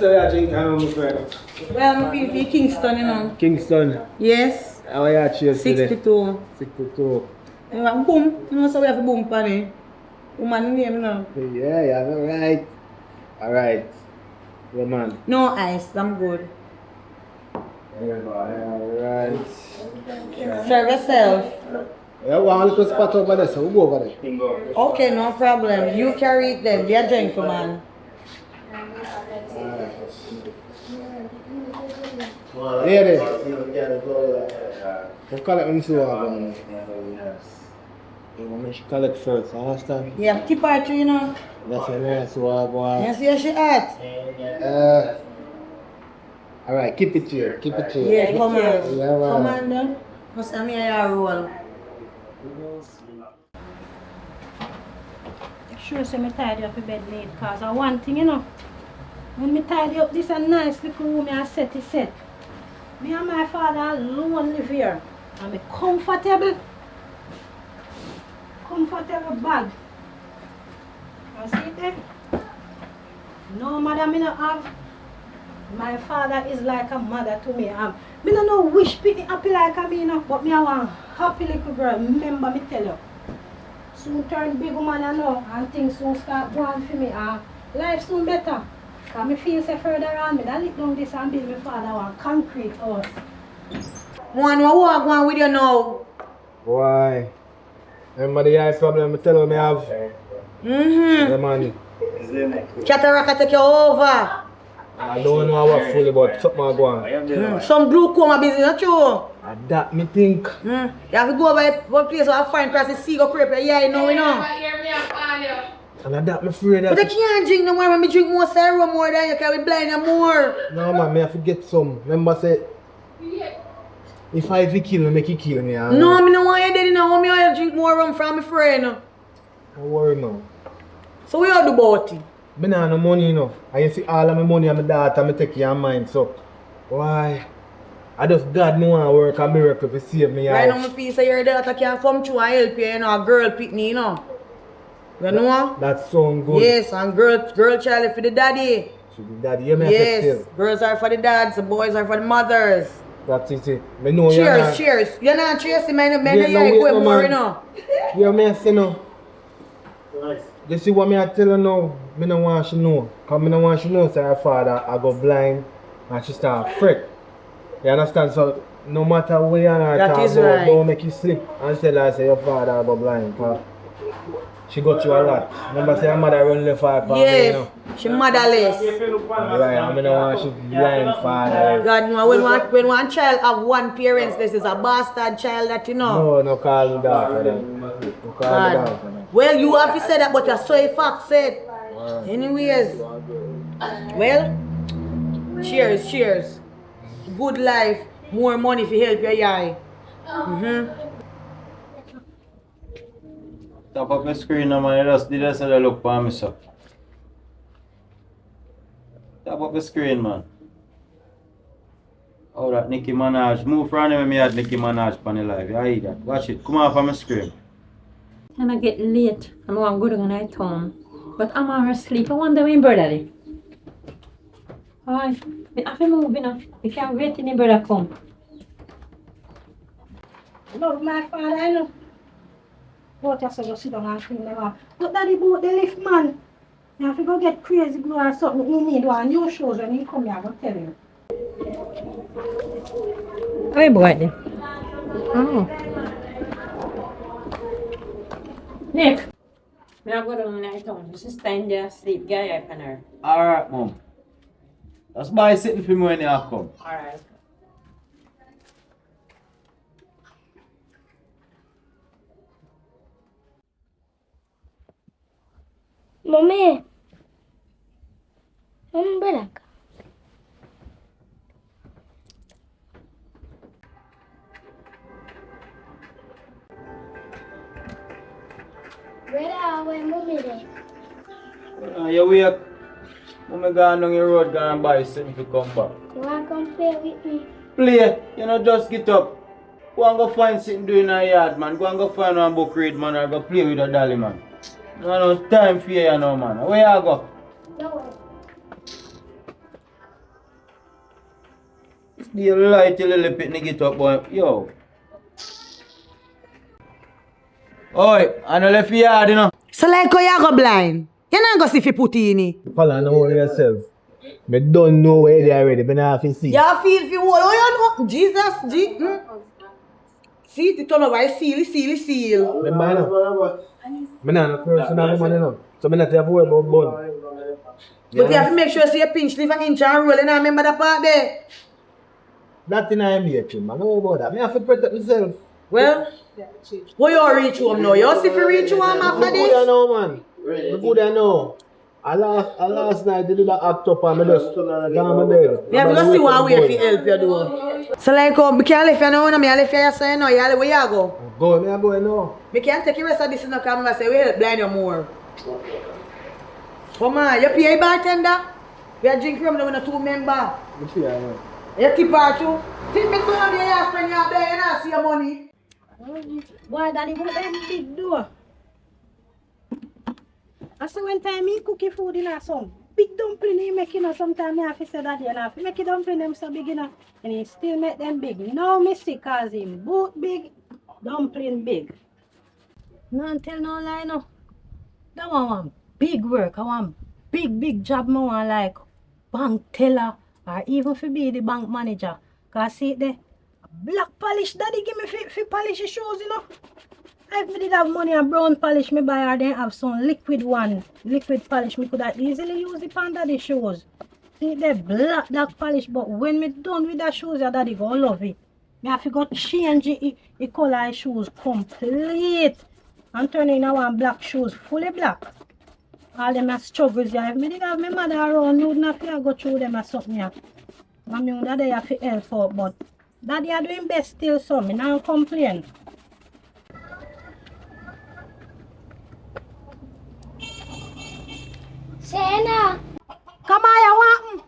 say I drink friend? Well, I'm feeling Kingston, you know. Kingston. Yes. How are you cheers today? 62. 62. You want boom? You know, so we have a boom pan eh? Woman name, you know. Yeah, alright. Alright. Yeah, man. No ice, I'm good. Alright. Serve yourself. Yeah, one little spot over there, so we'll go over there. Okay, no problem. You carry it then. Be a gentleman. Lady. We collect them so often. You want me to collect first, understand? Yeah, tip her too, you know. That's a nice one. You see how she at? Alright, keep it here. Keep it here. Yeah, come on. Yeah, man. Come on then. Because I'm here to roll. Sure, say me tidy up the bed late, cause I one thing, you know. When me tidy up this a nice little room, I set it set. Me and my father alone live here. And me comfortable bag. You see it there? No mother me not have. My father is like a mother to me. Me no know wish pitty happy like a me, you know, but me I want happy little girl. Remember me tell you. Soon turn big woman I know and things soon start going for me and life soon better. Cause me feel say further on me that lick down this and build my father one concrete house. One walk one with you now. Why? Remember the eye problem I tell you me have? Yeah, man. Cataracta take you over. I don't know how fully, but something I go on. Some glaucoma business, not true? And that me think. You have to go over one place where I find across the sea, go creep your eye, you know. And that me afraid that. But I can't drink no more. When I drink more syrup more than you can be blind and more. No man, me have to get some. Remember say, if I kill me, make it kill me. No, I don't want you dead, you know. I want to drink more rum from my friend. Don't worry man. So what you do about it? I don't have no money enough. I see all of my money and my daughter, I take care of mine. So, why? I just God know I work a miracle to save me. Right now, I feel say your daughter can come through and help you, you know, a girl pick me, you know. You know? That sound good. Yes, and girl child is for the daddy. So the daddy, you may Yes, girls are for the dads, the boys are for the mothers. That's it. Me know cheers, cheers. You're not chasing me, man. You're going more, you know. Yeah, me say no. You see what me I tell her now? Me no want she know. Cause me no want she know say her father I go blind and she start fret. You understand? So no matter where you are that talk is about, right. don't make you slip and tell her say your father I go blind. Cause she got you a lot. Remember say her mother run left her for yes, me, you know? she motherless. Right, I mean, I want she blind father. God, no, when one child have one parent, this is a bastard child that you know. No call me that for them. No call me that. Well, you have to say that, but you saw a fact said. Anyways, well, cheers. Good life, more money if you help your eye. Top up my screen now, man. You just did this and look for me, so. Top up the screen, man. Oh, that Nicki Minaj. Move from when me had Nicki Minaj on the live. You hear that? Watch it. Come off on my screen. Time I get late, I know I'm going to night home. But I'm on her sleep. I wonder when brother is. Alright, I have to move, you know. I can't wait till the brother come. Love my father, I know. But you have to go sit down and clean them up. But daddy bought the lift, man. You have to go get crazy glue or something. He need one new shoes when he come here, I'm going to tell you. Hey, boy, then. Oh. Nick, I'm going to night home. Just stand there, sleep, get up on her. Alright, mom. That's by sitting for me when you come. Alright. Mami, ven acá. Where are we, Mommy? You wake. When I go down the road, go and buy something to come back. You want to come play with me? Play. You know, just get up. Go and go find something to do in the yard, man. Go and go find one book read, man, or go play with a dolly, man. No time for you, you know, man. Where you go? No way. You lie till you pit get up, boy. Yo. Oi, I know left yard, you know. So like how you go blind? You not go see if you put in it. Fella, know worry yourself. Me don't know where they already. Me not have to see. You feel if you hold. Oh, you know. Jesus, See, it turn over. Seal. Remember, you know? Me not a personal woman, you know. So me not have to worry about bun. But you have to make sure you pinch, leave an inch and roll. You know, remember that part there? That thing I am here, Chim. I know about that. Me have to protect myself. Well, where you reach home now? You see if you reach home after Me good this? I know, man. Me good I know. I last night they did that act up and me just gone my bed. You have to see one way if you help you do. So like, me can't leave you now, no? Me leave you so you know. Where you go? Go, me I go now. Me can't take the rest of this in the camera and say, we help blind you more. Come on, you pay a bartender? We are drinking rum now with a 2 member. Me see I know. You tip her too? Tip me to your friend, you are there, you not see your money. Boy, daddy, go them big door. I say when time me cookie food in a some big dumpling he make, you know, sometimes I have to say that you know, if you make a dumpling them so big, you know, and he still make them big. No me see cause him both big, dumpling big. No tell no lie no. That one want big work, I want big job, I want like bank teller or even for be the bank manager. Cause see it there, black polish daddy give me fi polish the shoes, you know. If me did have money and brown polish, me buy or then have some liquid polish, me could have easily use it on daddy shoes. See the black polish, but when me done with that shoes, your daddy go love it. Me have to go change the color of shoes complete and turn in one black shoes, fully black. All them are struggles, yeah. If me did have my mother around, me would not go through them or something, yeah. And me would have to help out, but daddy are doing best still, so me not complain. Sena, Come on, you want?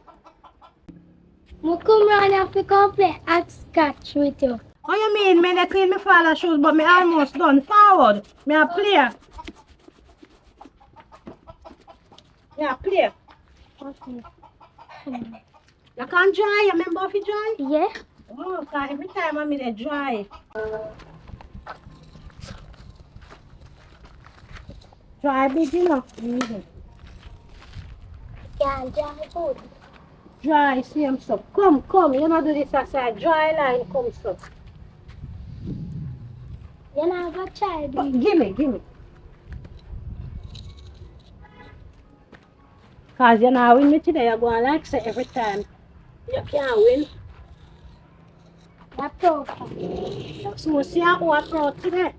I come round and we come play hopscotch with you. What you mean? Me dey clean my father's shoes, but me almost done. Forward. Me a play. Me a play. Okay. You can't dry. You remember if you dry? Yeah? Oh, cause every time I dey dry. Dry big, you know. Can't dry food. Dry, same stuff. Come. You know do this aside. Dry line, come stuff. You know what child? Give me. Cause you know win me today, you're going like say every time. You can't win. That's okay. So see how I proud today.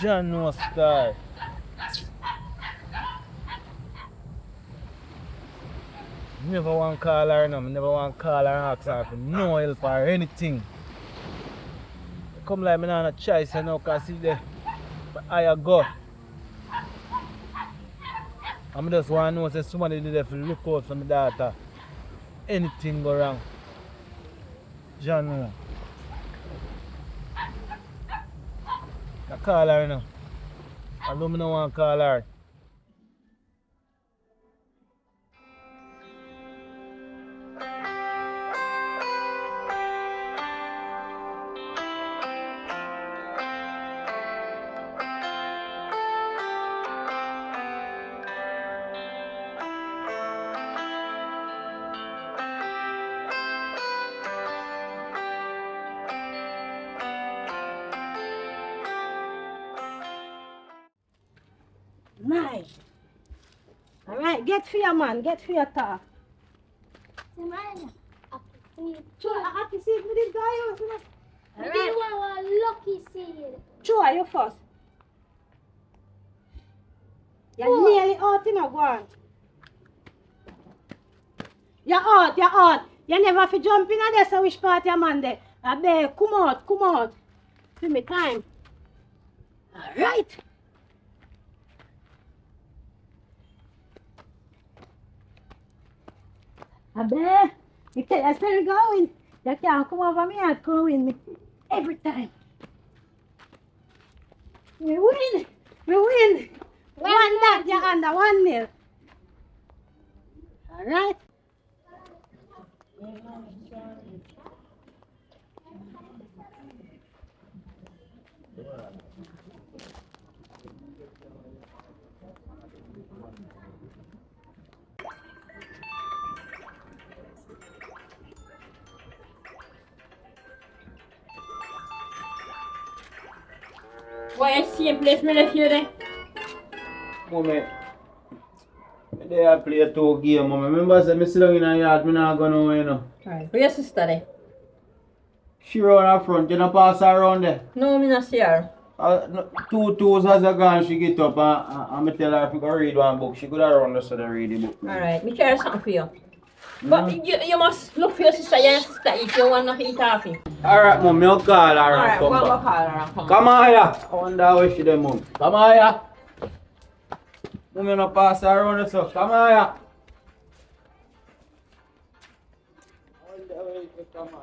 John no star. Never want to call her no, never want to call her and ask her for no help or anything. Come like me not a choice, you know, cause see there, I go. I just want to know that somebody did there to look out for my daughter. Anything go wrong. John no. I call her now. Although I don't want to call her. Nice. Alright, get for your man, get for your talk. Samana, Sure, I have to see it with this guy. I did want a lucky seed. Sure, you first. You're nearly out, you know, go on. You're out. You never have to jump in there, so which part your man there? I beg, come out. Give me time. Alright. I beg. You tell us where you're going. You can't come over me and come with me. Every time. We win. One that, you're under 1-0. Alright? Why same place me left you there? Mommy, they are play two game, mommy. Remember say me sit down in the yard, me not go nowhere, you know. Alright. Where your sister there? She run her front, you know, pass her around there. No, me not see her. No, 2 toes as a gone, she get up and me tell her to go read one book. She could have run just to read the book. Alright, me carry something for you. But you must look for your sister. Your sister if you want to eat coffee. Alright, mom, you call her and Alright, come we'll go back. call her and come. Come on here. I wonder where she dem, mom. Come on here. Mom, you no pass her around the stuff. Come on here. I wonder where she come on here.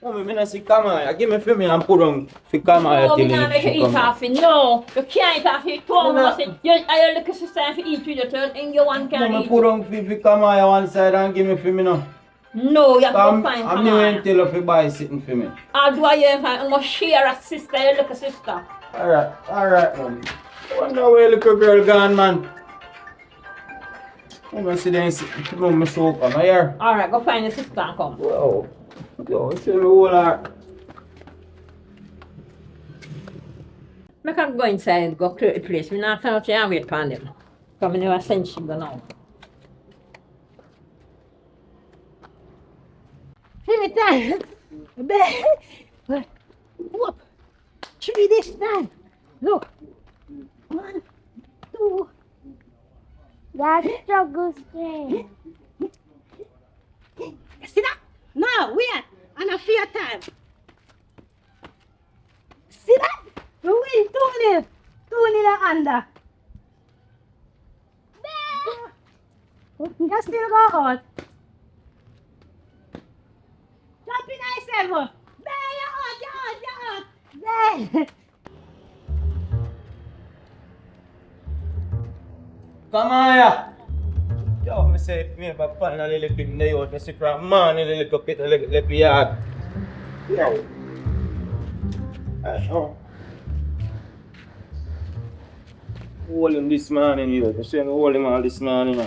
Mommy, me not see come on here. Give me for me and put on for come on here No, till me not make you she eat come back. coffee. No, you can't eat coffee. You told me No. say you and your little sister have to eat with you turn and your one can't Mommy, eat. put on for come on here one side and give me for me now. No, you have to I'm find new someone. and tell her to buy something for me. I'll do what you find. I'm gonna share a sister, your little sister. Alright, mom. I wonder where little girl gone, man. I'm gonna sit there and see. Mom, so come here. Alright, go find your sister and come. Wow. Yo, it's a whole lot. I can go inside, go clear the place. We not out here and wait for them. Because we never send she go now. Give it time. Whoop. 3 this time. Look. 1, 2. That struggle strength. See that? No, wait. And a fear time. See that? We win 2-0. 2-0 under. You still go out. Jump in I-7. There, you're out. There. Come on here. Yo, me say, me have a finally look in the out. Me say, from morning, the little bit, the little yard. Yo. Oh. Hold him this morning, you. You see, hold him all this morning.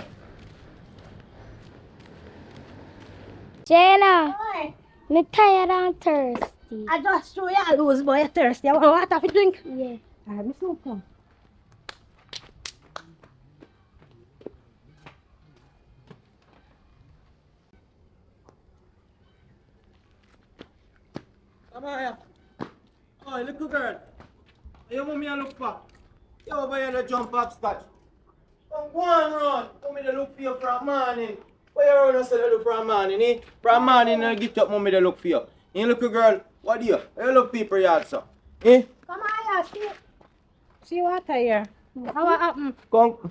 Jenna, Boy, me tired and thirsty. I just threw you loose, boy. You're thirsty. You want water to drink? Yeah. Alright, Miss Snoop, come. Come on here. Oh, little girl. You want me to look for? You over here to jump upstairs. Come go on run. Want me to look for you from morning. Why you run to look from morning, eh? From morning I get up, want me to look for you. You little girl, what do you? You look people yard, sir. Eh? Come on here, see water here. How what happen? Come.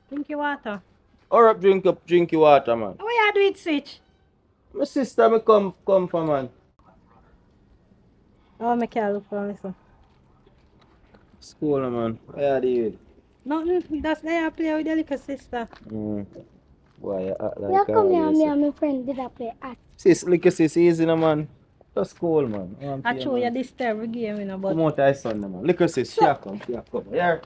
Drink your water. Hurry up, drink your water, man. How you do it, switch? My sister, me come for man. Oh, I can't look for me, so. School, man. Where are you? Nothing. That's why I play with your little sister. Why you act You like come here, me a and my friend did a play at. sis, look at sis, easy, no, man. Just school, man. I show you this terrible game, you know, but... Come out of son, man. Look at sis, here come. Here.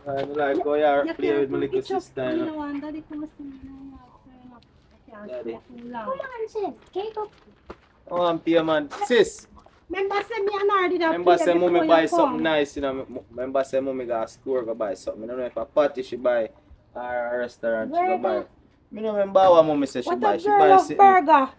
I like go here, play with my little sister, you know. Daddy, come see me now. Daddy. Come on, sis. Get up. Oh, I'm here, man. Sis, Remember, say me and her did a remember play say before mommy you buy come. something nice, you know. Remember say mommy got a store go buy something. I don't know if a party she buy or a restaurant she go buy. Burger. Me no remember what mommy say she What buy. a She girl buy of something. burger.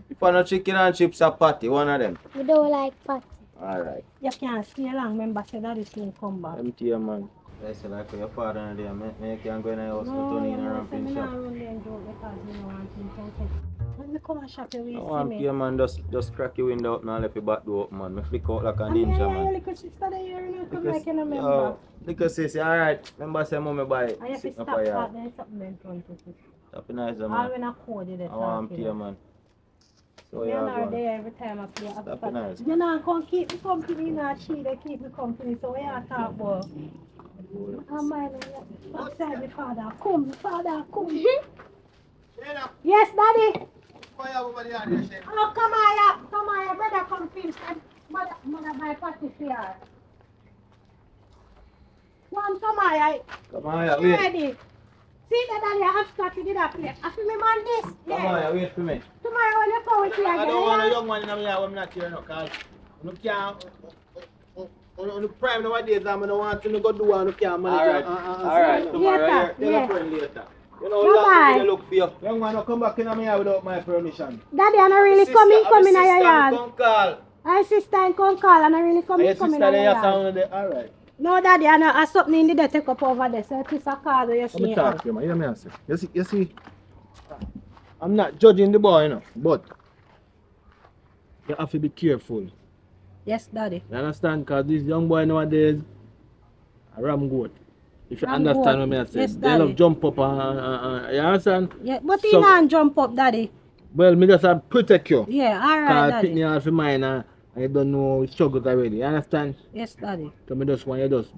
If I no chicken and chips or patty, one of them. We don't like party. Alright. You can't stay long, remember, say daddy soon come back. Empty your man. I say like your father and them, me can go in the house, No, put on in a no, say ramping me shop. not run there and joke because me no want him to take. When me come and shop you, will I you see want me? pay man just crack your window up and left your back door open man. Me flick out like a I mean, ninja yeah, man. your little sister there, you know, come Because, like you remember. yo, because sis, alright. Remember say mommy buy I have to sitting up stop a that, yard. there's something in front of you. Happy nice All man. when I call you, they I want talk, pay you know. man. So Me yeah, and her go there every time I play Happy upstairs. nice, You know, come keep me company, you know, she they keep me company, so we are talk about. I'm outside the father, come, father, come. Yes, daddy. Oh, come here, brother, come finish. Mother, my party here. One, come here. Come on, yeah, She wait. ready. See that daddy, I have scotch with that plate. I feel me man this. Come Yeah. on, yeah, wait for me. Tomorrow when you come with me again. I don't want a young man in my yard when I'm not here, no, because you can't. On the prime nowadays, I don't want to go do and you can't manage. Alright, tomorrow Later, here. yeah. Tell a friend later. You know, Bye-bye. long look for you. Young man, don't come back in my yard without my permission. Daddy, I not really come in your yard. Come call. My sister and come call and I really come in Your your sister there, your yard. sound there, alright. No, daddy, I know something in the take up over there. So it's a card you Let see. me talk to you, man. You know what I say? You see, I'm not judging the boy, you know, but you have to be careful. Yes, daddy. You understand? Because these young boys nowadays are ram goat. If you Ram understand goat. what I say, Yes, they love daddy. jump up and you understand? Yeah, but So- you not jump up, daddy. Well, me just protect you. Yeah, alright, Because daddy. picking you off your mind and you don't know struggles already. You understand? Yes, daddy. So me just want you just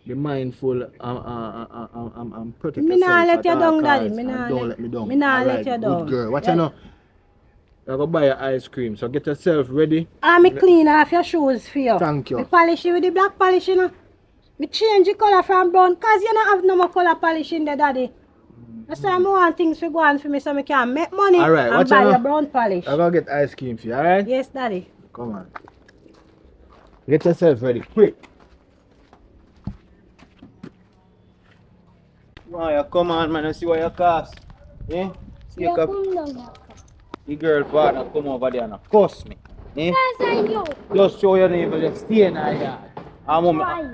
be mindful and protect Me yourself. nah let at you all down, daddy. costs, Me and nah don't let- let me down. me nah let Alright, you good down. girl. Watch Yeah. you now. You go buy your ice cream. So get yourself ready. Me clean off your shoes for you. Thank you. Me polish you with the black polish, you know. Me change the color from brown, cause you don't have no more color polish in there, daddy. That's why I want things to go on for me so I can make money Alright, and watch buy out your now. brown polish. I'm gonna get ice cream for you, alright? Yes, daddy. Come on. Get yourself ready, quick. Why you come on, man, and see what you cost. Eh? See You you come down. the girl father come over there and cuss me. Eh? Yes, I know. Just show your neighbor just stay in our yard. I'm Why?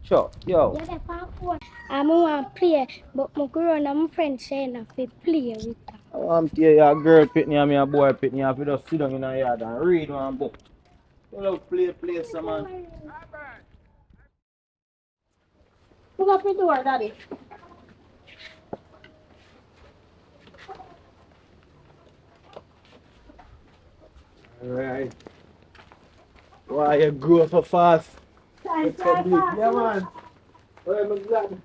Sure, yo. Yeah, the passport. I want to play, but my girl and my friend saying I fi play with her. I want to hear your girl pitney and me a boy pitney and we just sit down in our yard and read one book. You love play some man. Pull up the door, daddy. Alright. Why you grow up so fast? Time It's so fly big. fast, Yeah, you know. man. Well, I'm glad.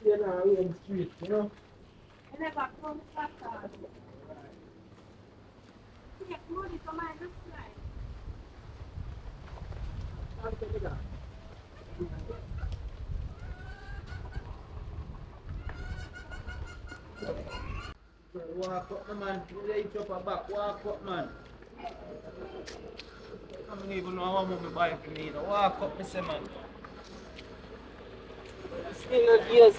You know, we're in the street, you know? I never come back. Take money for my look like. Walk up, man. You lay chop a back. Walk up, man. I don't even know how much me buy for me. Walk up, me say, man. Still not years.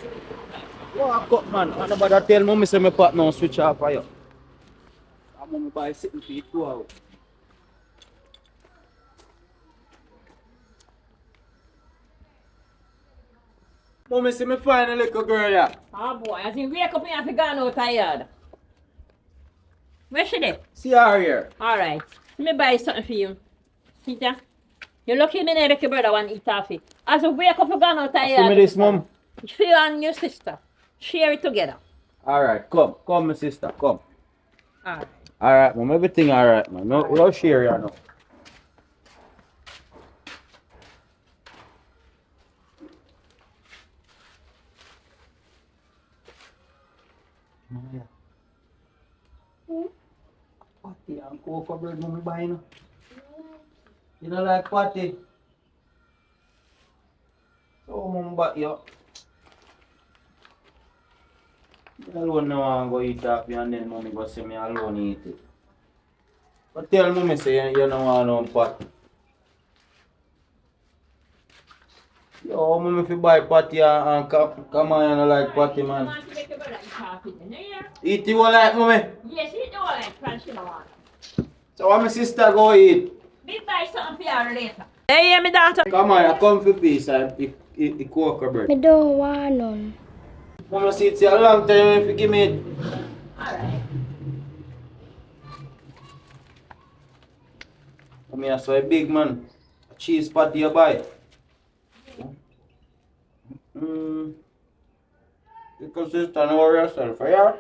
Walk up, man. And nobody tell me say me pot now switch off for you. I'm gonna buy sitting for you 2 hours. Mommy see me find a little girl yeah. Oh boy, as you wake up, you have to go out tired. Where she there? See her here. Alright, let me buy something for you. See that? You're lucky me never make your brother want to eat off it. As you wake up, you go out tired. See me this, mom. For you and your sister. Share it together. Alright, come. Come, my sister. Come. Alright. Alright, mom. Everything alright, man. No share ya now. Patty and cocoa bread, mommy buy no. You don't like patty? So, mom, but you. Me alone now want go eat off you and then mommy go say me alone eat it. But tell mommy say you don't want no pot. Yo, mommy fi buy patty and come on, you don't like patty, man. Want to make your brother eat off it. You hear? Eat you like mommy. Yes, you do like French you don't want. So what my sister go eat? Me buy something for you later. Hey, hear me, daughter? Come on, you come for peace and eat cocoa bread. Me don't want none. Mama see it's a long time if you give me it. Alright. Come here, so a big man. A cheese patty you buy. You consistent over yourself, yeah?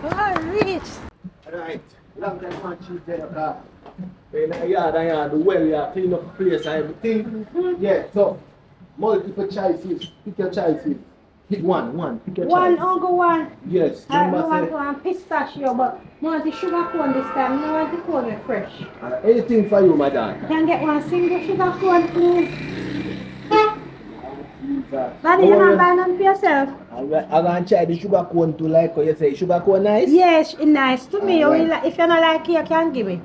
Oh, rich. Alright, long time man cheese there, car. In the yard, the well, you clean up the place and everything. Yeah, so multiple choices. Pick your choices. Pick one. Pick your One, choice. Uncle one. Yes, I number want say. one pistachio, but I want the sugar cone this time. I want the cone fresh. Anything for you, madam. Can I get one single sugar cone, please? Jesus. Daddy, you're not buying none for yourself? I'm going to try the sugar cone too, like how you say. Sugar cone nice? Yes, it's nice to me. Alright. If you don't like it, you can give me.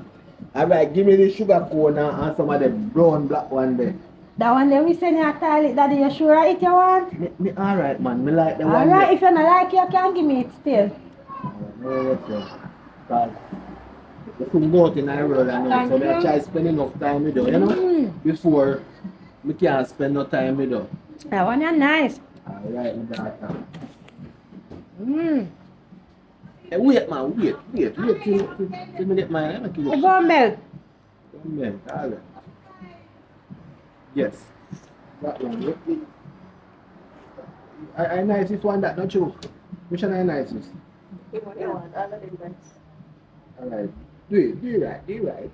Alright, give me the sugar cone and some of the brown black one there. That one there we send you a toilet, Daddy. You sure it you want? Me alright, man. Me like the one Alright, there. if you don't like it, you can give me it still. If we go out in the road and now, so I try to spend enough time with you, you know? Before we can't spend no time with you. That one is nice. Alright, my daughter. Hey, wait, man, wait till me get mine. I'm You going go milk. to alright. Yes. That one. I nicest one that, not you. Which one I nicest? Alright. Do it right.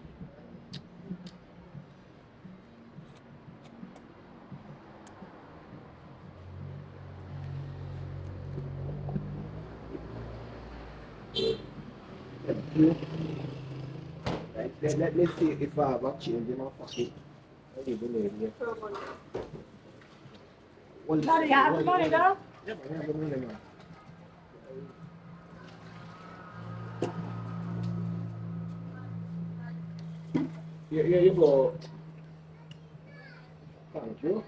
Right, let me see if I have a change in my pocket. I need to leave here. Daddy, you have the money now? Yeah, man, I have the money, man. Here you go. Thank you.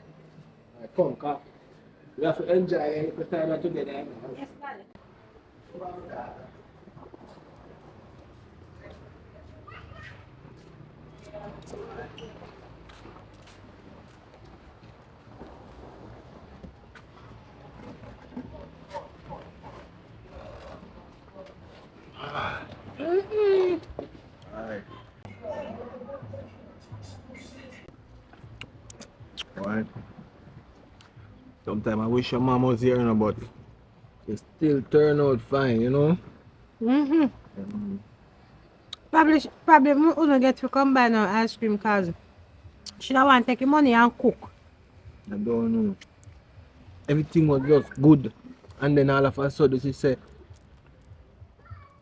Alright, come, come. We have to enjoy the time together. Yes, Daddy. Alright. Alright. Sometimes I wish your mom was here, you know, but it still turn out fine, you know? Probably we don't get to come buy no ice cream because she don't want to take your money and cook. I don't know. Everything was just good. And then all of a sudden she said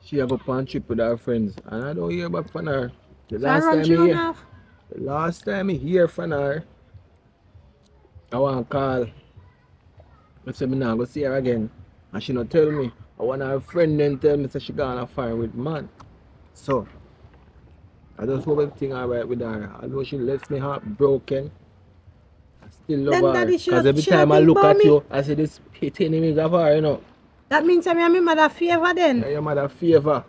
she have a on trip with her friends. And I don't hear back from her. The last time I hear from her, I want to call. I said, I'm not going to see her again. And she not tell me. I want her friend then tell me that she gonna find with man. So, I just hope everything alright with her. Although she left me heartbroken, I still love Then her. Daddy, Because every she time not I think look about at me. you, I say this pit enemies of her, you know. That means I'm my mother favor then. Yeah, your mother favor.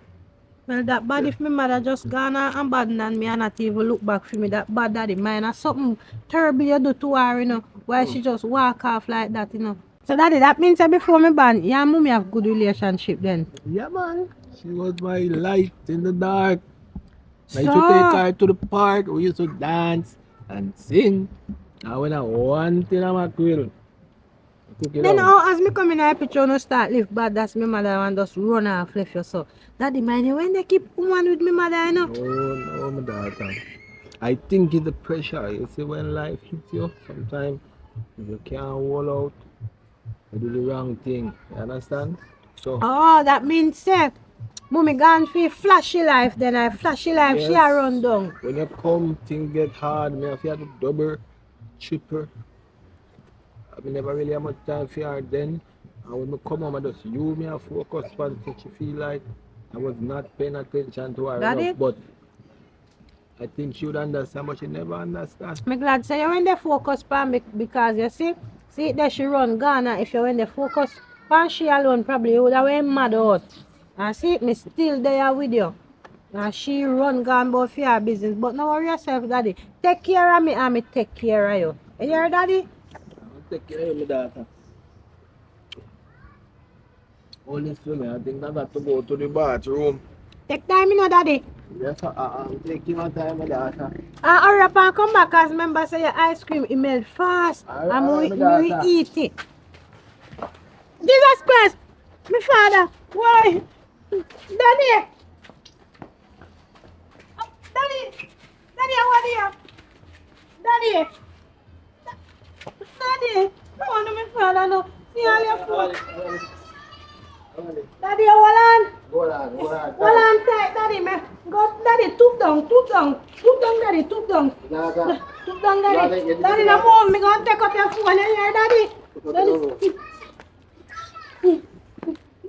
Well, that bad if my mother just gone and abandon me and not even look back for me. That bad daddy mine or something terrible you do to her, you know. Why she just walk off like that, you know. So daddy, that means that before me ban, you and mommy have good relationship then. Yeah, man. She was my light in the dark. I So, used to take her to the park. We used to dance and sing. And when I want thing I'm a grill, cook it then down. how as me come in a picture no start live bad, that's my mother and just run off left you so. Daddy mind you when they keep woman with me mother, you know. No, my daughter. I think it's the pressure. You see, when life hits you, sometimes you can't hold out. You do the wrong thing. You understand? So, Oh, that means that mommy gone for flashy life, then I flashy life she a run down. when you come, things get hard. Me have to double, triple. I never really have much time for her then. And when I come home, I just you me a focus on so she feel like I was not paying attention to her Got enough. it? But I think she would understand, but she never understand. I'm glad say you when they focus on me because you see it that she run Ghana if you when they focus and she alone probably would have went mad out. And see me still there with you. And she run gone about for her business. But now worry yourself, daddy. Take care of me and me take care of you. You hear, daddy? I'll take care of my daughter. Honestly, I think I got to go to the bathroom. Take time, you know, daddy. Yes, I'm taking my time, my daughter. Hurry up and come back, as remember say your ice cream it melt fast. And we eat it. Jesus Christ! My father! Why? Daddy! Oh, Daddy! Daddy, how are you? Daddy! Daddy! No one my father no. See all your food. Daddy, hold on. Hold on. Hold on tight, daddy. Me. Go, daddy, took down. Daddy, took down. Took down, daddy. Daddy, no move. Me gonna take up your phone here, daddy.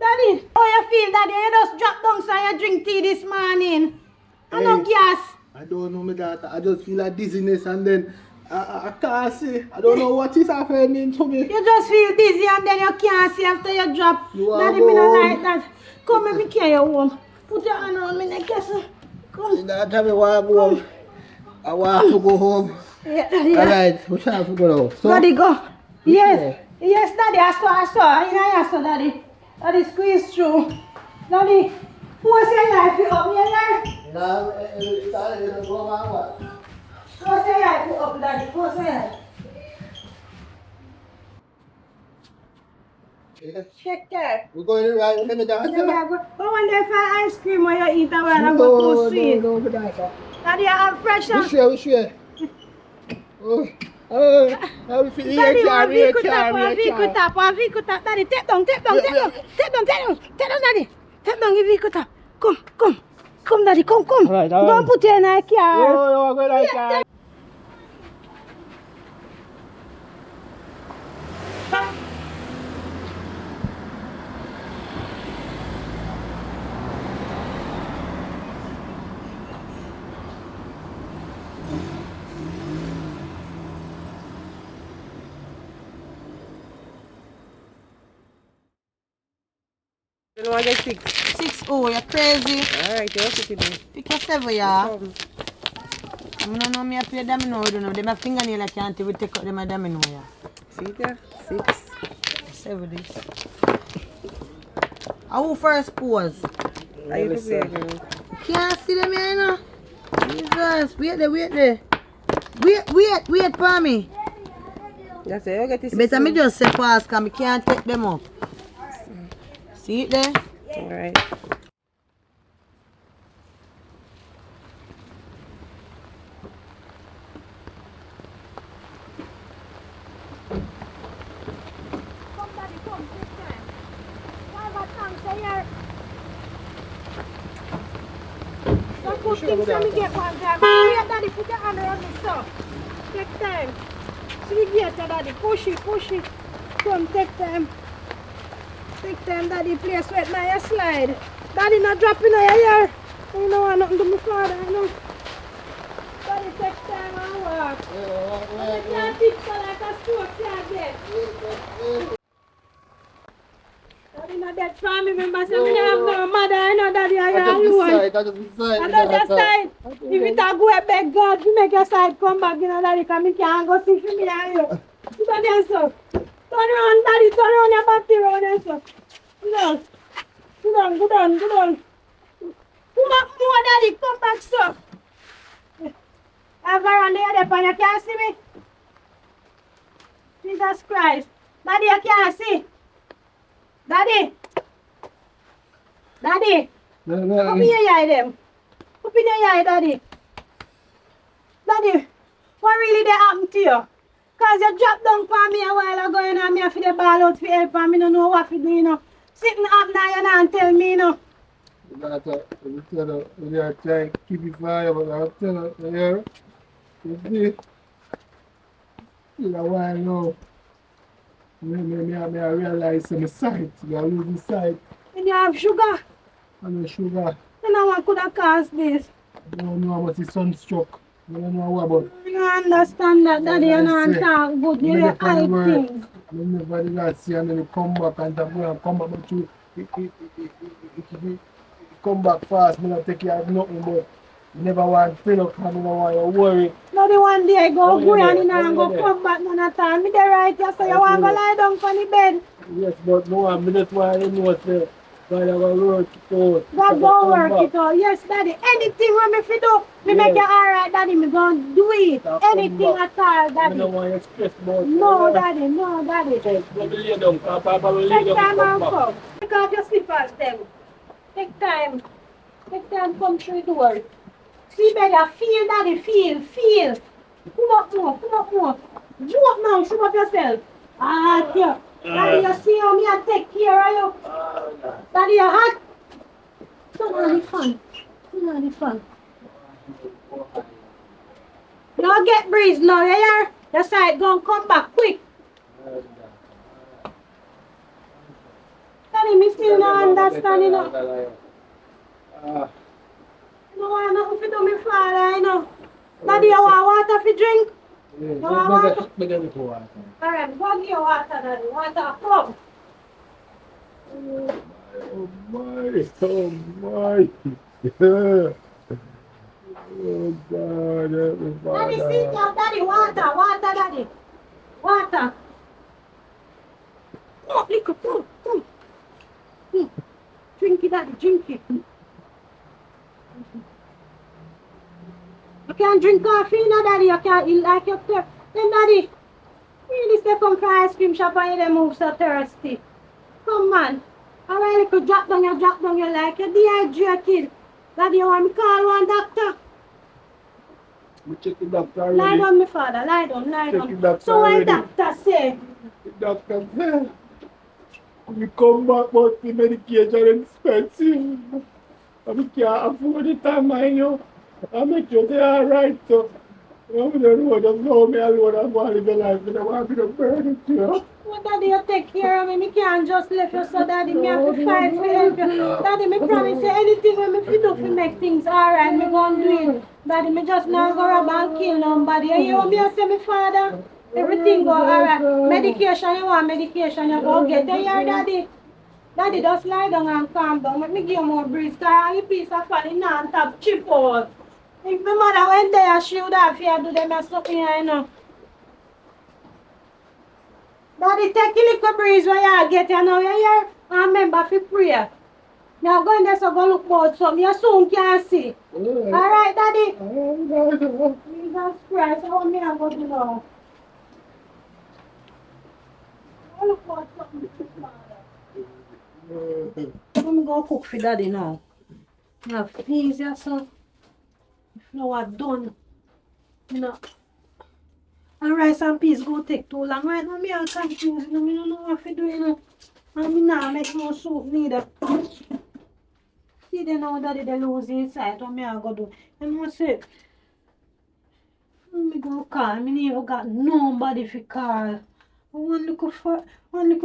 Daddy, how you feel, daddy? You just dropped down so you drink tea this morning. I no gas. I don't know, my daughter. I just feel like dizziness and then I can't see. I don't know what is happening to me. You just feel dizzy and then you can't see after you drop. Daddy, me not like that. Come, let me carry you home. Put your hand on me neck, yes. Come. Daddy, I want to go home. I want to go home. Yeah, daddy. Alright, we shall go now. So, Daddy, go. Yes. Yes, daddy, I saw. You know, daddy. Daddy, squeeze through. Daddy, force your life up, you know? now, it's go on what? Force your life up, daddy. Force your life. Check there. We're going to ride with my daughter. Go one day for ice cream when you eat a while and go too sweet. No, my daughter. Daddy, I have pressure. We share. I'm feeling Daddy, your one car, tap. Daddy, take down, daddy. Take down your vehicle tap. Come, daddy, come. Right, Go and put you in a car. Oh, I'm going to car. You know I get 6. 6-0, you're crazy. Alright, you're okay today. Pick your 7, yeah. I don't know me up here, them know, don't know. Them have fingernail I can't even take out them a them know, yeah. See there? 6. 7 this. Who first pose? Are you prepared, girl? Can't see them here, you know. Jesus, wait there. Wait for me. That's it, you get this. Better me just say fast, because I can't take them up. See it there? Alright. Come, daddy, come, take time. Whatever time, say here. Don't put things on me get one time. Wait, daddy, put your hand around me, so. Take time. See get daddy, push it. Come, take time. Take time, daddy, play sweat now, you slide. Daddy, not dropping on your hair. You know what, nothing to my father, you know. Daddy, take time and walk. You can't teach her like a stroke, can't get. Daddy, not that family member, so we don't have no mother, I know, daddy, I am alone. I just decide. I know your side. If you talk go beg God, if you make your side come back, you know, daddy, come in can't go see for me and you. Sit down there, so. Turn around, daddy, turn around your body around there, so. Go down. Come back more, daddy, come back, so. Have around there, and you can't see me. Jesus Christ. Daddy, you can't see. Daddy. Open your eye, them. Open your eye, daddy. Daddy, what really did happen to you? Because you dropped down for me a while ago, you know, me have to ball out for help and me don't know what to do, you know. Sitting up now, you know, and tell me, you know. We are trying to keep it fire, but I'll tell her, you see, in a while now, I realize my sight, I lose the sight, And you have sugar. and the sugar, You know what could have caused this. I don't know about the sunstroke, I don't know what about. You don't understand that, daddy, you don't talk good. You Me don't dep on the hide work. things. never did not see and then he come back and come back, but he come back fast. Me not take care of nothing, but never want to fill up and never want to worry. No, the one day go you go there? and in and How go you come back none at all. Me there right here, so you want to go lie down on the bed. Yes, but no one, that's why I know say, God I will work it out. God go work it out. Yes, daddy. Anything when me fit do, me make you alright, daddy. Me gonna do it. Anything at all, I don't daddy. want you stress about No, daddy. No, daddy. Let me lay down, Papa will lay Take down time and back. come. Take off your slippers, them. Take time. Take time, come through the door. See, better. Feel, daddy. Feel. Come up more. Jump now. Shoot up yourself. Ah, yeah. Daddy, you see how me I take care of you? Daddy, you hot? Turn on the fan. Now get breeze now, you hear? Your side gonna come back quick. Daddy, me still not understand, you know. No want nothing to do me father, you know. Daddy, you want water to drink? You want water? Alright, go get your water, daddy. Water, come. Oh my. Oh God, help me, Daddy, Father. sit down, daddy. Water, daddy. Water. Oh, liquor, come. Drink it, daddy, drink it. You can't drink coffee, no, daddy. You can't eat like your thirst. Then, daddy, really step come from ice cream shop and you move so thirsty. Come on. Alright, you could drop down, you like you're dehydrated. Daddy, you want me call one doctor? We check the doctor already. Lie down, my father, lie down. Check the doctor So what already. doctor say? The doctor said, you come back, but the medication expensive. And we can't afford it, man, you. I make sure they are right, so. You know, just know me alone and want to live a life. I don't want to be the burden to you. Well, daddy, you take care of me. Me can't just leave you so, daddy. Me have to fight for help you. Daddy, me promise you anything when me fit do to make things alright, me gonna do it. Daddy, me just not go rob and kill nobody. You hear what me say, me father? Everything go alright. Medication, you want medication, you go get. You hear, daddy? Daddy, just lie down and calm down. Let me give you more breeze. Cause you piece of falling on top chip out. If my mother went there, she would have fear do them as something, you know. Daddy, take a little breeze when you get, you know, you hear? And remember to pray. Now go in there, so go look about something. You soon can see. Alright, daddy? Jesus Christ, how me I go to now? Go look about something, father. Let me go cook for daddy now. Now, please, yeah, so. Flour done. You know. And rice and peas go take too long. Right now, me I'm confused. You know, me don't know what to do, you know. And me now make no soup neither. See they know that they lose inside. What me I go do? And I say, me go call. Me never got nobody to call. One little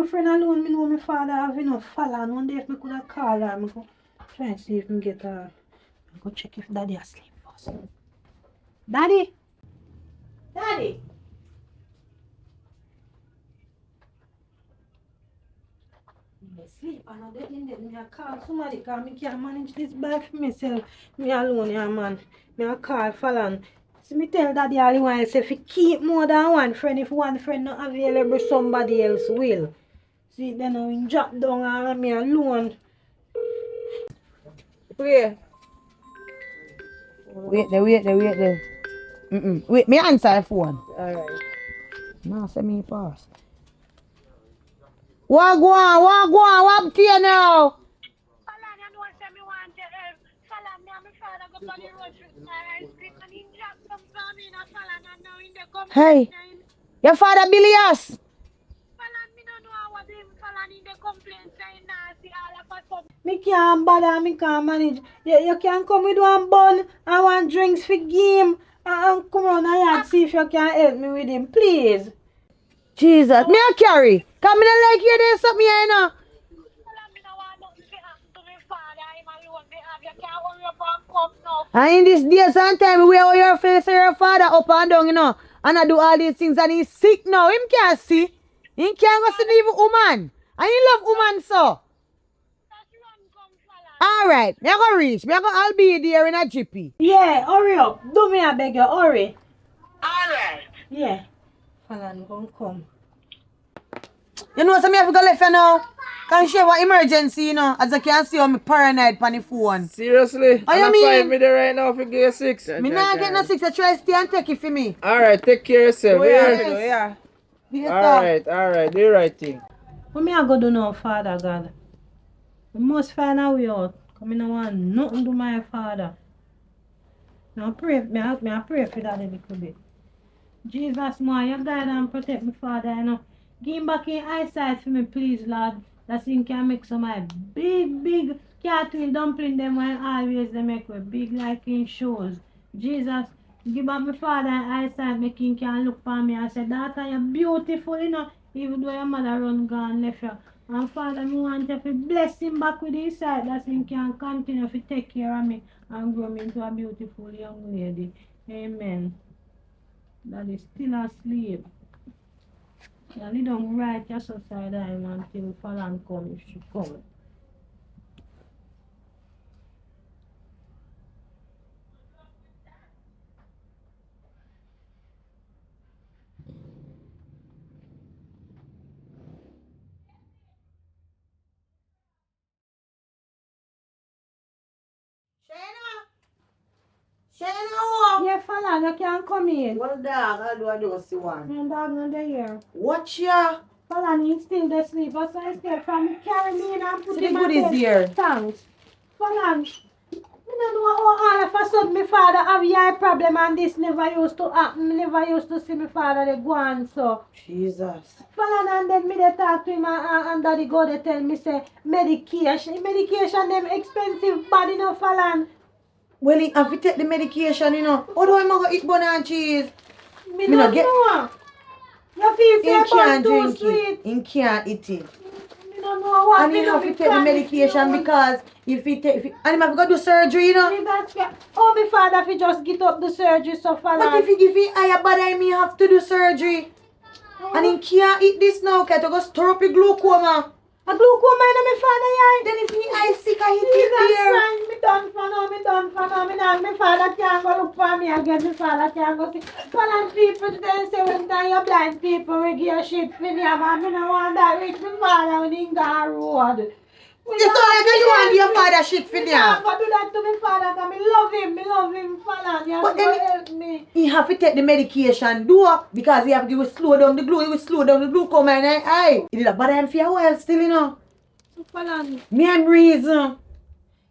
friend alone, me know my father have enough follow. And one day if me could have called her, me go try and see if me get her. I go check if daddy asleep first. Daddy? Daddy? Me sleep and I didn't me I call somebody because me can't manage this by for myself. Me alone, yeah, man. Me I call Fallon. So me tell daddy all the while say if you keep more than one friend, if one friend not available, somebody else will. See then I drop down and me alone. Wait. Wait there. Wait, me answer the phone. Alright. No, say me pass. What go on? What here now? Falan, you know, say me want to help. Falan, me and my father go on the road with my ice cream and he drop some from me and Falan and now in the Hey, complaint. your father Bilias. Falan, me don't know what him Falan in the complaint saying nasty all of us up. Me can't bother, me can't manage. You can come with one bun and one drinks for game and come on and see if you can help me with him, please. Jesus, me a carry. Come in like you there something here now. Falan, me don't want nothing to happen to my father. I'm alone. Me have you can't hurry up and come now. And in this day sometime we wear your face of your father up and down, you know. And I do all these things and he's sick now. Him can't see. He can't go see the evil woman. And he love woman so. That's run come Fallon. Alright, me I go reach. I'll be there in a jippy. Yeah, hurry up. Do me a beg you, hurry. Alright. Yeah. Fallon, come. You know so me have to go left you now. Can she have an emergency, you know? As I can see I'm paranoid on the phone. Seriously? Oh, you I'm mean? 5 me there right now if you give you 6. Me not get no 6, I try to stay and take it for me. Alright, take care of yourself. Yes. Yes. Alright, do the right thing. What me I go do now, Father God? We must find a way out. Because I don't want nothing to my father. I pray for that a little bit. Jesus, man, you guide and protect my father, you know. Give him back in eyesight for me, please, Lord. That he can make some of my big cartoon dumpling them when always they make with big like in shows. Jesus, give back my father in eyesight, make him can look for me and say, daughter, you're beautiful, you know, even though your mother run gone left you. And Father, I want you to bless him back with his sight that he can continue to take care of me and grow me into a beautiful young lady. Amen. That is still asleep. And you don't write your suicide time until Fallon come if she come. Shayna, Yeah, Fallon, you can come in. well, dog, I do see one. My dog not there. Watch ya. Fallon, he still asleep. That's why I stay from carry me in and put See the him on goodies bed. here. Thanks. Fallon, I don't know how all of a sudden my father have eye problem and this never used to happen. Me never used to see my father they go on so. Jesus. Fallon and then me they talk to him and daddy go they tell me say medication them expensive bad enough Fallon. Well, he have to take the medication, you know. How do I go eat bun and cheese? Me Me don't not get- know. You feel He say bun can't too drink sweet. it. He can't eat it. Me don't know what And he have to take the medication because if he take, and he have to go do surgery, you know. Oh, my father fi just get up the surgery so Fallon. But if he higher bad, I may have to do surgery. And he can't eat this now, because to go stir up your glaucoma. A glaucoma in my father eye. Then if he eye sick, I hit Jesus it there. Christ, me done for now. Me now, my father can't go look for me again. My father can't go see. Fallon people then say when you blind people we give you shit for them. And me no want that rich my father when he got road. You sound like you want your father shit for Me them. not go do that to my father because me love him, Fallon. You have But to go then help me. he have to take the medication, do up, because he have to slow down the glue, he will slow down the glaucoma in his eye. He did a bad hand for a while still, you know. Fallon, Me and reason.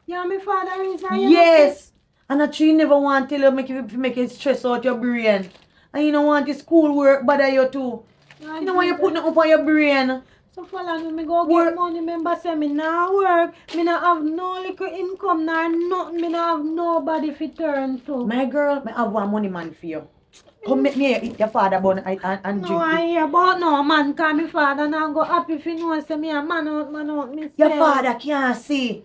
yeah, my father is Yes. And that you never want to make you stress out your brain. And you don't want the school work bother you too. You don't want you put nothing up on your brain. So Fallon, when me go Work. get money, remember say me nah work, me nah have no little income, nor nothing, me nah have nobody fi turn to. My girl, I have one money man for you. Come make me eat your father bun and No, drink I it. hear about no man, cause my father now go happy fi know say me a man out, me Your say. father can't see.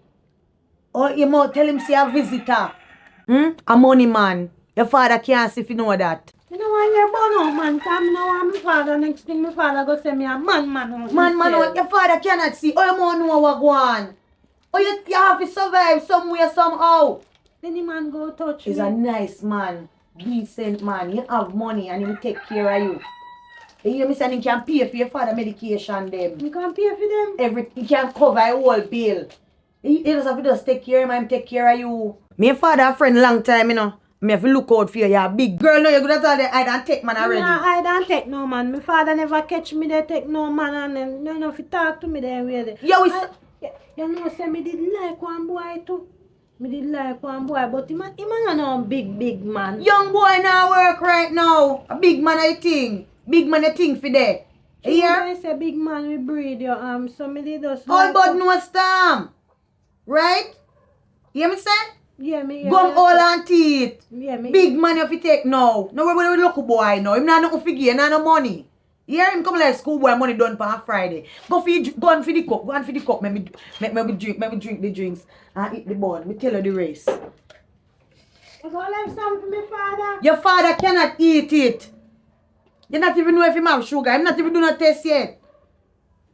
Or you might tell him say a visitor. A money man. Your father can't see if you know that. Me no want hear about no man, cause me no want my father next thing my father go say me a man out. Man, your father cannot see. Oh, you might know what go on. Oh, you have to survive somewhere, somehow. Then the man go touch He's me. a nice man. Decent man. You have money and he will take care of you. You hear me saying he can pay for your father medication them. You can pay for them. He can cover a whole bill. He just have to just take care of him and take care of you. Me and father a friend long time, you know. Me have to look out for you. You're a big girl now. You're good at all the hide and take man already. Nah, I don't take no man. My father never catch me there take no man and then you know if he talk to me there way there. Yo, You know say me did like one boy too. Me did like one boy but him a no big man. young boy now work right now. A big man I think. Big man I think for that. You Here? know, say big man we breed your so me did just All like but no stamp. Right? You hear me say? yeah, me Gum all and teeth. yeah, me Big man you fi take now. No worry with local boy now. Him not nothing fi give, not no money. You hear him come like schoolboy money done for a Friday. Go on for the cup. Go on for the cup. Let me drink the drinks and eat the bun. Me tell you the rest. You go left some for my father. Your father cannot eat it. You not even know if him have sugar. Him not even do no test yet.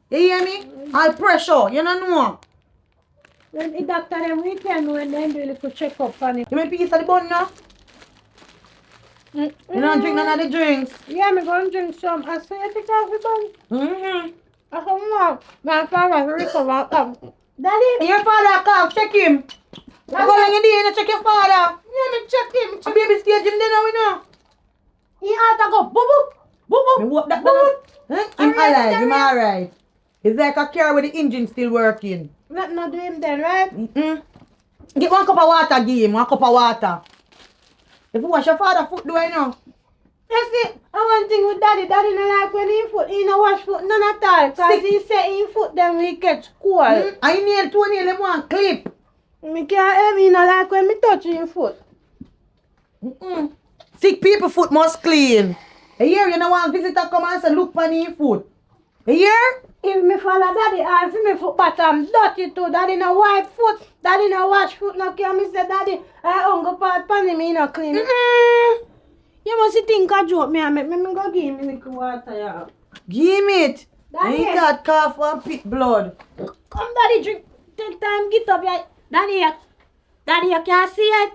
You hear me? All pressure, you don't know. When the doctor them weekend when they do a little check up on it. You make piece of the bun now? You don't drink none of the drinks? Yeah, me gonna drink some. I say I take off the bun. Mm-hmm. I come on. My father will recover. Daddy. Your father come, check him. How long you there, check your father? Yeah, me check him. A baby stage him there now, we know. He had to go boop boop. Boop boop. Me walk that boop, down. boop. Huh? Him alive, him alright. It's like a car with the engine still working. Let not do him then, right? Get 1 cup of water, give him 1 cup of water. If you wash your father foot, do I know? That's it. And one thing with daddy, daddy not like when he foot, he no wash foot none at all. Cause he say he foot them we catch cold. I nail 2 nail, him one clip. Me can't help he no like when me touch him foot. Sick people foot must clean. A year you know one visitor come and say look on his foot. A year? If me follow daddy ask me foot bottom dirty too, daddy no wipe foot, daddy no wash foot, no care. Me say daddy, I hunger part pan him, he no clean. You must think a joke me and make me go give him a little water, yeah. Give him it. Daddy. He got cough and pit blood. Come daddy drink, take time, get up, yeah. Daddy, you can't see it.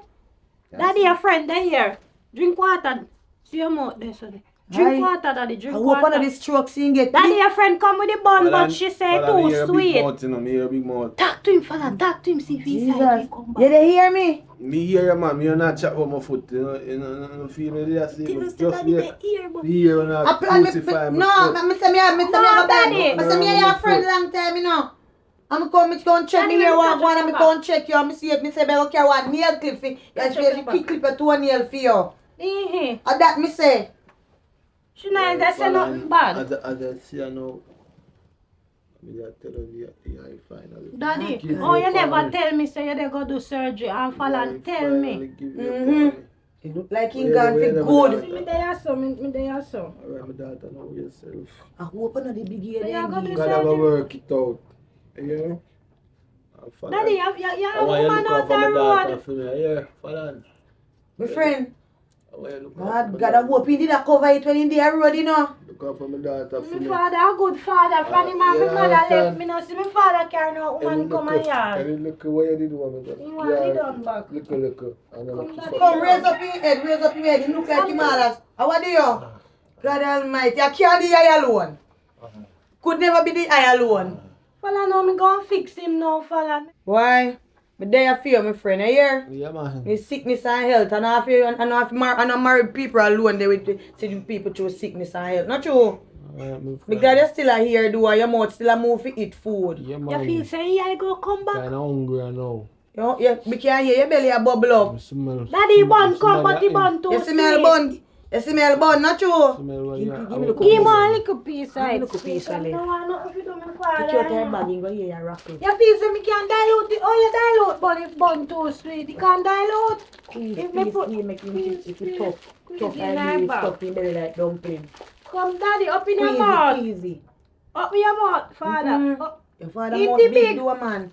Daddy, your friend, they here. Drink water. See your mouth there, son. Drink water, daddy, drink I water. hope one of these trucks he get Daddy, your friend come with the bun, but she say too sweet. Big mouth, you know, me hear a big mouth. Talk to him, fella. Talk to him, see if he Jesus. say he come back. You they hear me? Me hear you, man. Me not chat about my foot. You know, feel me there. See, Tell us just the daddy wait. they hear, but... Hear you not I plan me, crucify my no, foot. me say me have No, daddy. me say me have a friend long time, you know. I'm come check Daddy, me here let me one touch one your and me back. come check you and me see if me say me go carry one nail clip for you Touch say your she back. quick clip a 2 nail for you. Eh, And that me say. she not that say nothing bad. As I see you now, me just tell you, I finally. Daddy, Give oh, you you never finally- tell me say you dey go do surgery and fall and tell finally me. give you finally. It look like he Wait, gone wait, for wait, good. wait. Me there so, me there so. Alright, my daughter, know yourself. I hope not the big head Yeah, go then do give. Gotta go work it out. You know? Daddy, you I have a want you woman look out out for my daughter there road. for me. Yeah, Falan. My friend, I want you look out God, for my God, I daughter. hope he did a cover it when he did a road, you know. Look out for my daughter for My me. father a good father. From him and my yeah, mother I left. understand. Me no see my father carry no woman come a yard. And look what you did one of You want it done back. Look. And then look Daddy. Come, raise up your head, raise up your head. You look like him all. How do you? God Almighty, I can't be I alone. Could never be the I alone. Fella now me go and fix him now, fella. Why? Me there for you, my friend. You hear? Yeah, man. Me sickness and health. And I not married people alone. They with see people through sickness and health. Not true. Me glad you still are here. Do your mouth still a move to eat food. Yeah, You man. feel say I go come back? Kinda hungry now. Yeah, me can hear your belly a bubble up. Daddy bun come, but he bun too You sweet. smell bun. You smell bun, not true. Give Give me the Give me cookies. a little piece, Give me right? the cookies, I Ali. don't want nothing to do my Put father. your hair bag in, go here, you rockle. You feel say me can dilute it? Oh, you dilute, but if bun too sweet, you can't dilute. Squeeze, If me put- squeeze, make it tough. Tough in and my really bag. stuff in belly like dumpling. Come, daddy, up in your Squeeze mouth. it, easy. Up in your mouth, father. Mhm. Up. Your father Eat must the big, big. do a man.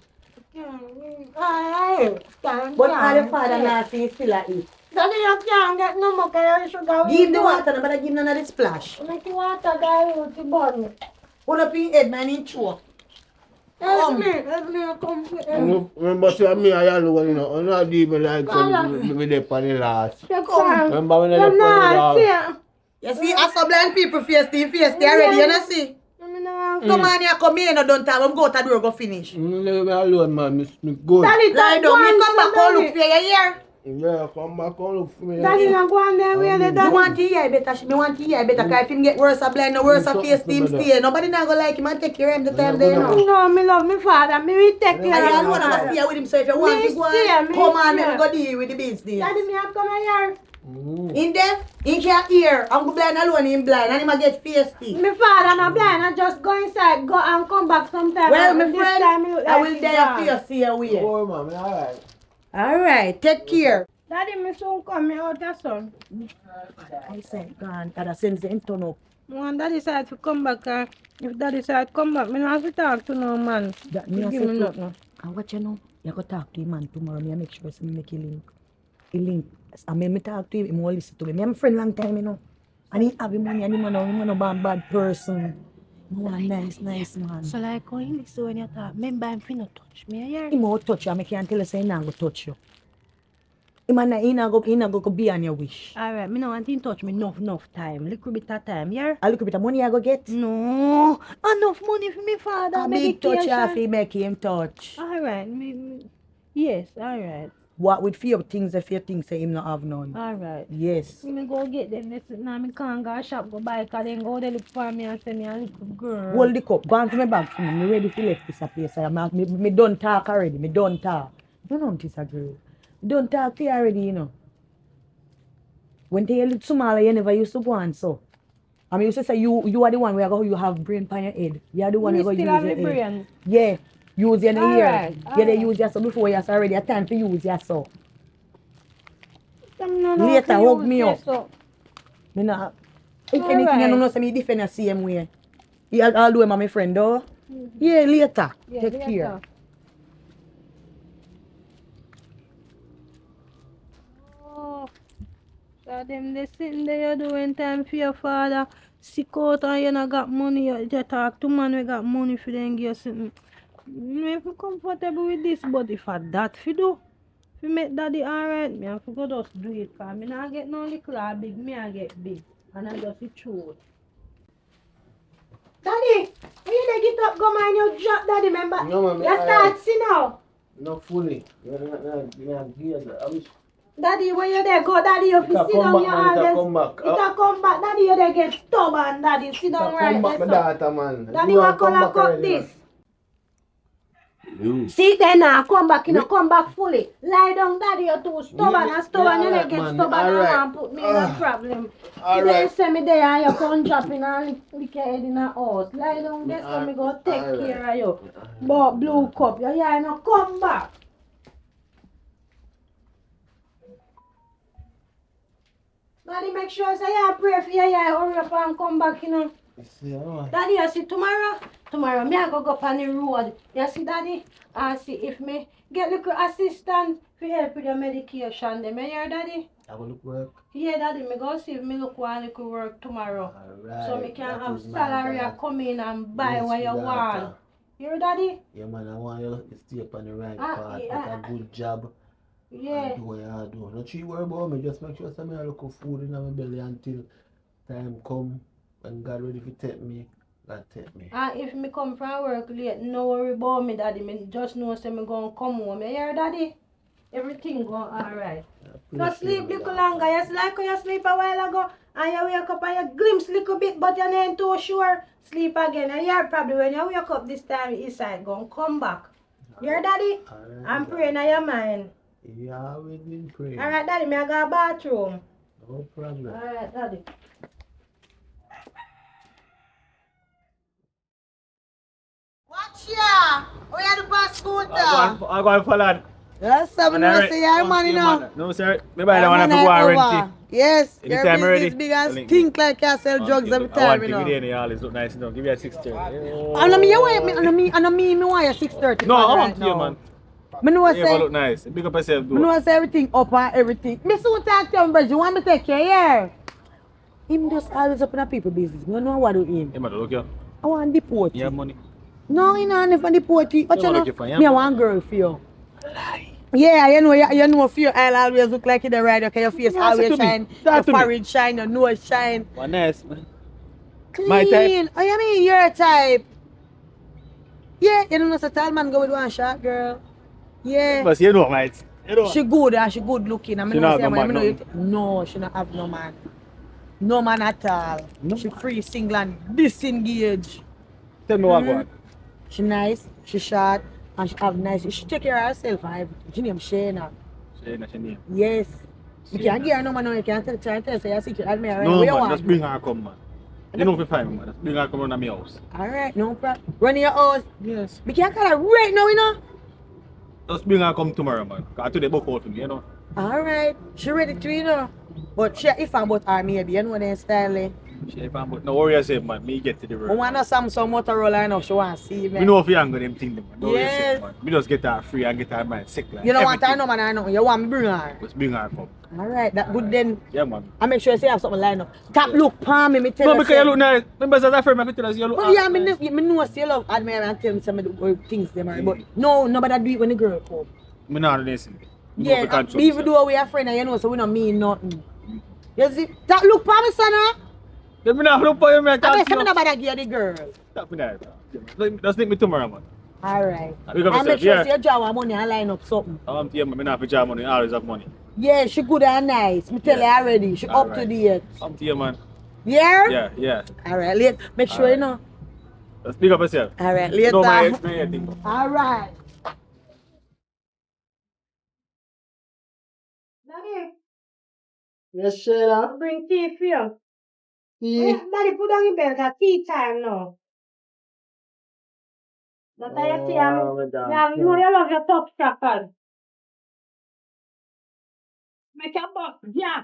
Aye. But all the father now see still a eat. Daddy, you can't get no more because you sugar. Give him the water, no, but give him none of the splash. Make the water dilute the bun. Hold up your head, man, in choke. Help me, come with him. Remember, say me I alone, you know. I'm not even like Father. me there for the last. You come. Remember when I You're left for the not last? here. You see, I saw blind people face they already, you know see? Come on here, come here, no don't time, I'm go to the door, go finish. Leave me alone, man. Me good. Daddy, Lie don't go down, me and come back, tell come look Daddy. for you, you hear? Yeah, come back and look for me. Daddy, not go on there where the Me daddy. want to hear better, me want to hear better, cause if him get worse a blind, no worse a Something face for team me there. stay. Nobody not go like him and take care of him the time they know. No, me love me father. Me will take And care you of alone him. have to stay with him, so if you want Me to go stay, on, me come on, stay. let me go deal with the business. Daddy, me have come here. In deaf, he can't hear. I'm go blind alone, him blind, and him a get feisty. Me father not blind. I just go inside, go and come back sometime. Well, And my this friend, time he look I like will he's die gone. for you, see you way. Oh, man, me alright. Alright, take care. Daddy, me soon come me out your son. I said, God, God, I send him turn up. When daddy decide to come back, if daddy decide to come back, me not have to talk to no man. That He me I give say me to, nothing. and what you know, you go talk to him man tomorrow, me I make sure say me make a link. A link. I mean, me talk to him, he will listen to me. Me am friend long time, you know. And he have him money and him no bad person. No, nice man. So like how you listen when you talk, remember him finna touch me, you hear? He won't touch you, I can't tell you say he not go touch you. He not go be on your wish. Alright, me no want him touch me enough time. Little bit of time, yeah? A little bit of money I go get. No, enough money for me father A big touch medication. off he make him touch. Alright, yes, alright. What with few things if you think say him not have none. Alright. Yes. Me go get them this now me can't go shop go buy cause then go there look for me and say me a little girl. Hold the cup. Go on to my bag for me. Me ready to left this place. Me done talk already. Me done talk. You know this a girl. Done talk to you already, you know. When they look smaller, you never used to go on so. I mean, you say you are the one where you have brain on your head. You are the one Me where you still use have your me head. brain. Yeah. Use your ear. Alright, Yeah, they use your so before you already. A time to use your so. Later, hug me up. So. Me not. If anything, you know, say me defend the same way. I'll do it, my friend, though. Yeah, later. Yeah, Take later. care. Oh, so them they sitting there doing time for your father. Sick out and you not got money. You talk to man we got money for them give you something. Me feel comfortable with this, but if I that fi do, fi make daddy alright, me have to go just do it. Cause me not get no little or big, me I get big. And I just the truth. Daddy, when you dey get up, go mind you drop daddy, remember? No, man, You start see now. Not fully. I wish Daddy, when you there, go daddy, you fi It'll sit come down, back, you man, it'll always. come back. It'll come back, daddy, you there get stubborn, daddy, sit down right come back, my there. daughter, man. Daddy, You what want come color back cut already, this? man. You. See then now, come back, you know, come back fully. Lie down, daddy, you're too stubborn Yeah, and stubborn, yeah, you alright, get man, stubborn and alright. want put me in a problem. Alright. You say me there and you come dropping and lick your head in a house. Lie down there so me go take Alright. care of you. But blue cup, you hear now, come back. Daddy, make sure say you pray for you, hurry up and come back, you know. See, alright. Daddy, you see tomorrow me I go up on the road. You see daddy, and see if me get little assistant to help with your medication. Them you hear daddy? I will look work. Yeah daddy, me go see if me look one little work tomorrow. Alright. So me can that have is my salary daughter. and come in and buy Yes, what you daughter. want. Hear daddy? Yeah, man, I want you to stay up on the right Ah, path, yeah, make a good job, Yeah. and do what you do. Not you worry about me, just make sure some I look for food in my belly until time come when God ready to take me, God take me. And if me come from work late, no worry about me daddy. Me just know say me gonna come home. You hear daddy? Everything go alright. No sleep little longer. You like how you sleep a while ago and you wake up and you glimpse little bit but you ain't too sure. Sleep again. And you're probably when you wake up this time inside gonna come back. You hear daddy? Alright, I'm praying in your mind. You always been praying. Alright daddy, me I go to bathroom. No problem. Alright daddy. Watch ya! Where you do pass scooter? I'm going for that. Yes, sir. Man, I alright. say your money now. No, sir. Maybe I don't want to go and rent it. Yes, your Anytime business ready. big and Link stink like you sell drugs every I time, want you to know. be there, y'all. It's look nice, you know. Give me a 630. And me want your 630. No, I right want you, now. man. Me know Yeah, say, look nice. Big up yourself, me know say everything up and everything. Me soon talk to him, but you want me to take care, yeah? Him just always up in a people business. Me don't know what to do him. Hey, man, look here. I want deport You you. have money? No, you know, never deport you. But You you want know, to for me I want girl for you. Yeah, you know for your eye always look like you the right, okay? Your face Yeah, say always to me. shine, Talk your to me. forehead shine, your nose shine. One nice, man. Clean. My type. Oh, you mean you're a type? Yeah, you know, so tall man go with one short girl. Yeah. But you know, mate. You know. She good and she good looking. I mean, She no not say, go man, back, know no, she not have no man. No man at all. No? She free, single and disengaged. Tell me what going. She nice, she short, and she have nice. She take care of herself and everything. She name Shayna. She name. Yes. You Shayna. can't give her no man, no, you can't try and tell say you secret admirer. Right? No, Where you man. want? Just bring her come, man. You know if you find me, man. Just bring her come run to my house. Alright, no problem. Run in your house. Yes. We can't call her right now, you know. Just bring her come tomorrow, man. Because today book out for me, you know. Alright. She ready to, you know. But she if I'm about her maybe, you know what style. Shape and but no worry yourself, man. Me get to the I road. want a Samsung Motorola enough. She want to see me. Me know if you hang with them things, man. No worry Yes. yourself, man. Me just get her free and get her man sick like You don't want her everything. no man or nothing. You want me bring her. Just bring her come. Alright, that good then. Yeah, man. I make sure you say you have something lined up. Tap look palm me tell No, you. because you look nice. Remember, as a friend, I tell us you look But yeah, nice. me know say you love admire and tell me some of the things them are. But no, nobody do it when the girl come. Me not listen. Yeah, even though we are friends and you know, so we don't mean nothing. You see, that look palm me son. Let me not look for you, man. I guess I'm not bad give the girl. Stop me there. Just link me tomorrow, man. Alright. Big up I make yourself, sure yeah. you draw money and line up something. Yeah, man. Me not have job money. I always have money. Yeah, she good and nice. Me tell you already. She up to date. Come to you, man. Yeah? Yeah. Alright, late. Make sure you know. Just big up yourself. Alright, later. No, my thing. Alright. Daddy, Yes, Sheila. bring tea for you. Tea. Daddy, put down your belt at tea time now. That I your tea. You know you love your top crackers. Make your buck, yeah.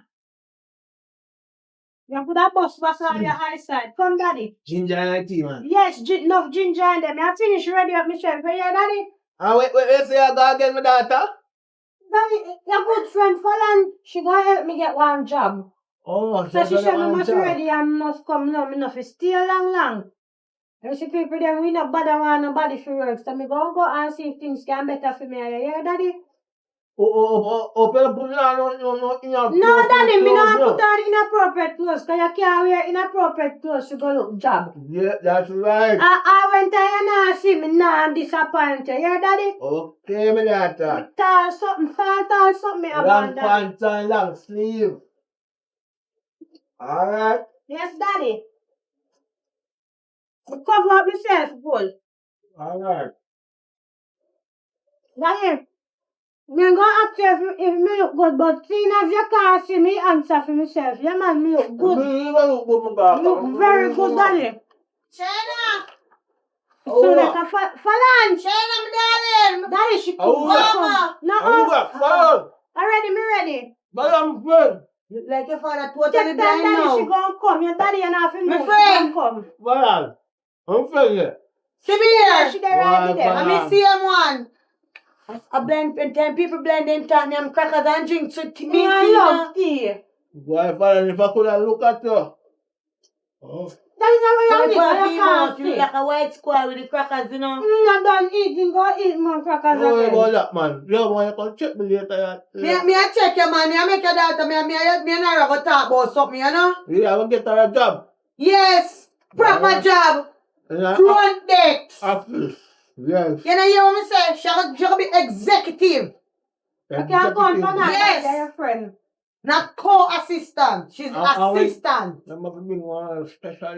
You put a bus back on your eyesight. Come, Daddy. Ginger and tea, man. Yes, enough ginger in them. I finish ready up myself. But yeah, Daddy. Wait, say I go again, my daughter? Daddy, your good friend Falan, she gonna help me get one job. Oh, So she got said me one must job. ready and must come now. Me not stay long. And she people them, we not bother want nobody for work. So me go and see if things can better for me. Yeah, Daddy? Pero put it on No, Daddy, me not put on inappropriate clothes. Because you can't wear inappropriate clothes to go look job. Yeah, that's right. I went there and I see me now disappoint you. Yeah, Daddy? Okay, my daughter. Tall something me Long about that. pants and long sleeve. Alright. Yes, Daddy. Me cover up myself full. Alright. Daddy, me gonna ask you if me look good, but seeing as you can't see me answer for myself. Yeah, man, me look good. Me look good, my daughter. You look very good, Daddy. Shayna! So like a Falan. Shayna, my darling! Daddy, she could Mama! No, already, me ready. But I'm friend. Look like your father totally Check blind that, Daddy, she now. gonna come. Your daddy and half him My move. friend. She gonna come. Well, I'm friend here. See me Yeah, here! she there right there. I miss CM one. I blend, and 10 people blend them titanium crackers and drink to mint tea. I love tea. Boy, father, if I could have looked at you. Oh. That is how My I live. I you can't look see. like a white squirrel with the crackers, you know. I'm done eating. Go eat more crackers Don't worry again. about that, man. You want to come check me later. Me I check you, man. Me I make your daughter. Me and I go talk about something, you know. Yeah, I will get her a job. Yes, proper job. Front deck. Office. Yes. You know, hear what me say? She go be executive, I can't go on for now. Yes. You're your friend. not co-assistant. She's assistant. I'm going to bring one special.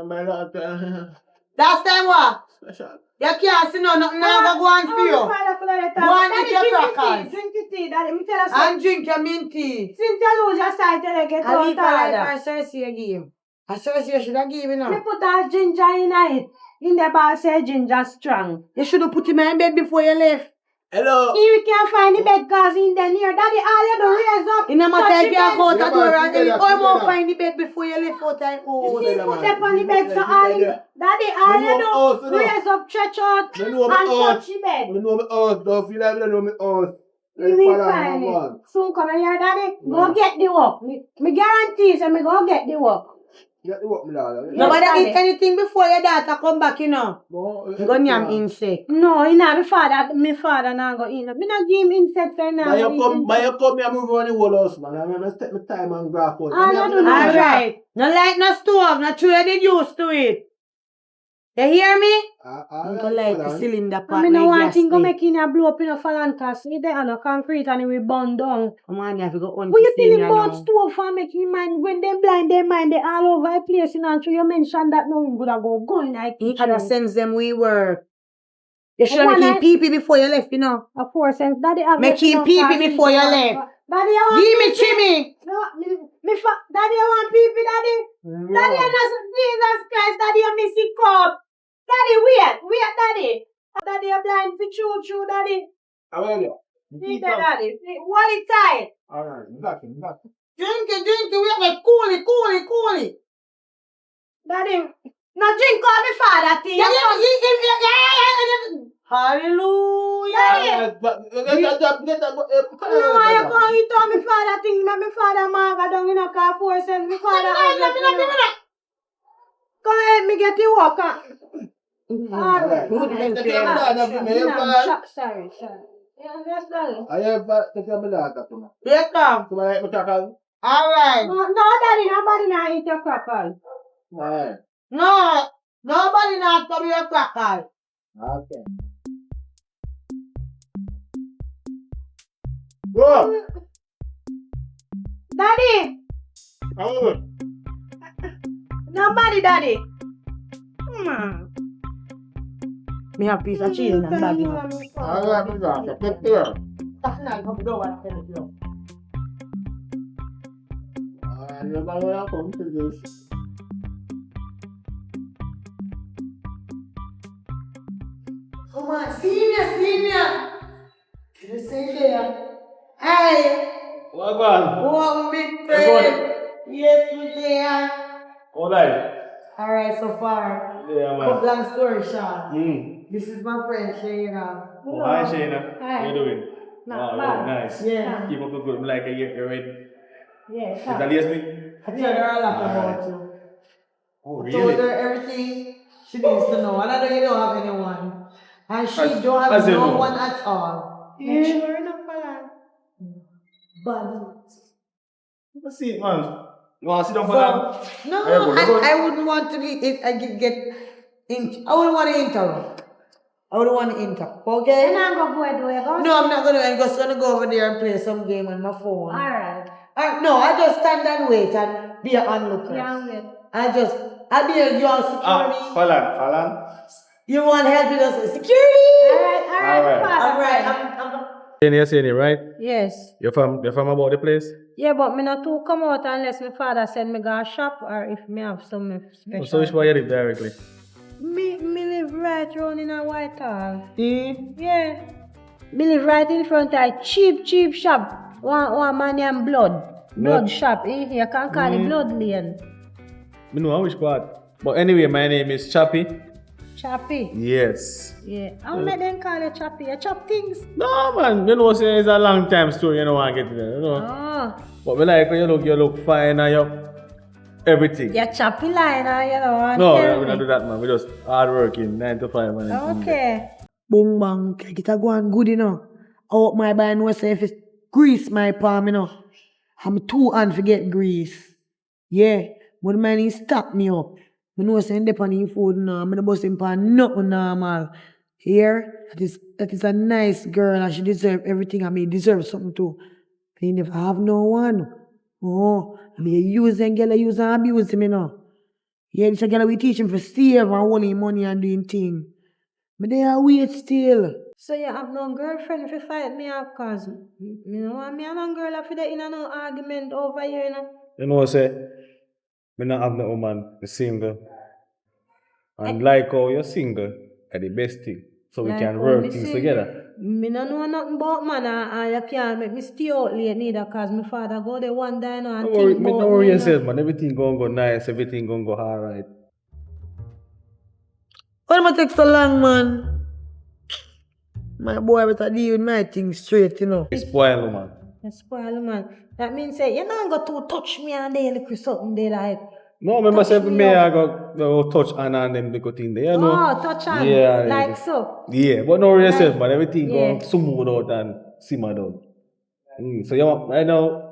My daughter. Last time what? Special. You can't see nothing now go on for you. Go and eat your crackers. Drink the tea, Daddy. Me tell you something. And drink your mint tea. Since you lose your sight, you get I out leave for tired. Cersei you give him. A Cersei you should have given him Me now. put a ginger in it. In the bar say ginger strong. You should have put him in bed before you left. Hello. Here we can't find the bed cause in the near. Daddy, all you do raise up. In a matter touch if the you bed. go out the door and together, or more together. find the bed before you left out and oh. See, put that on the bed so all you, Daddy, all Me know you my house, you do, know. raise up, stretch out, Me and know my house. touch the bed. We know my house. Don't feel like we don't know my house. You will find it. Soon come here, Daddy. Go get the work. Me guarantee so me go get the work. Get the work, my daughter. Nobody Daddy. eat anything before your daughter come back, you know. Go Gun insect. No, you know, my father not go eat. Me not give him insects and now. But you come here move around the whole house, man. I'm going to take my time and grab out. I don't know. Alright. No light, no stove, no true, you did used to it. You hear me? I'm gonna light the cylinder pot. I mean, no one gas thing go there. make in a blow up in a falan cast. We there on a concrete and it will burn down. Come on, you have to go on. What you tell him about stove for making mind when they blind their mind they all over the place in and so you mentioned that no one would go going like He it. had sends them we work. You should One have night- make him pee before you left, you know. Of course, and Daddy have Make him pee before you left. Daddy, I want Give me pee-pee. chimney. No, Daddy, I want pee-pee, Daddy. Daddy, I know Jesus Christ, Daddy, I miss it cup. Daddy, wait, Daddy. Daddy, you're blind for true, Daddy. How are you? See that, Daddy. What is tight? Alright, back. Drink it, we have to cool it. Daddy, no drink on my father thing. Hallelujah. Get that. No, I can't eat on my father thing. My father maga down in a car force and my father. Come help me get the walker. Alright. Sorry. Yeah, yes, darling. I have to tell me that. Yes, come. Come on, my tackle. Alright. No, daddy, nobody not eat your crackle. Alright. No, nobody not come here cracker. Okay. Go. Daddy, Come nobody, daddy. Me have piece of cheese and bag, you know. Alright, my daughter. Get there. That's not come go and tell it, you. You're not going to come to this. Come on, senior. You say there. Hey, What about? one big friend. Yes, we there. All right. Alright, so far. Yeah, Cut man. long story short. Mm. This is my friend Shayna. Oh, hi, Shayna. Hi. How you doing? Not Wow, bad. nice. Yeah. Keep up the good. Like you're right. Yeah, Is that listening? I tell her a lot about you. Oh, I told really? her everything she needs to know. And I know you don't have anyone. And she As- don't have as you no know. one at all. Make sure enough for that. But Let's see, man. You want to sit down for so, that? no, Yeah, go. I wouldn't want to be I wouldn't want to interrupt. I wouldn't want to interrupt. Okay? And I'm going to go ahead and go. No, I'm not gonna. I'm just gonna go over there and play some game on my phone. Alright. No, I just stand and wait and be an onlooker. Yeah, wait. I'll be a your security. Falan. You want help with us? Security! Alright. Alright, I'm Saying right? Yes. You're from about the place? Yeah, but me not too come out unless my father send me go shop or if me have some special. So which way you live directly? Me live right round in a Whitehall. in. Yeah. Me live right in front of cheap shop. One man named Blood shop. In here, can call it Blood Lane. I know which part. But anyway, my name is Chappy. Chappy. Yes. Yeah. How let them call it Chappy? You chop things? No man, you know say it's a long time story, you know I get there, you know. Oh. But we like when you look fine and you everything. You choppy line, you know. No, we don't do that man. We just hard working 9 to 5 man. Okay. Boom bang, get a go on good, you know. Out my by no say if it's grease my palm, you know. I'm too hand to get grease. Yeah, but the man he stop me up. I know say dep on him food now. I'm not bust him pan nothing normal. Here, that is a nice girl and she deserve everything. I mean deserve something too. He never have no one. Oh, I mean use and girl use and abuse him, you know. Yeah, this a girl we teach him for save and holding money and doing thing. But they are wait still. So you have no girlfriend if you fight me up cause you know what me and no girl have to in a no argument over here, you know. You know say me not have no woman, the single. And like how you're single are the best thing. So we Like can how work me things single. together. Me no know nothing about man and you can't make me stay out late neither cause my father go there one day now and Don't worry, think about don't worry me, you know. yourself man, everything gonna go nice, everything gonna go alright. Why am I take so long, man? My boy better deal with my thing straight, you know. It's spoiled man. You spoil man. That means say you not go to touch me and they look something they like. No, remember Touch say me me up. I go touch Anna and them because thing there, you know. Oh, touch on. Yeah, Like yeah. so. Yeah, but no worry yourself Like- man, everything yeah. go smooth out and simmer out. So you want right now,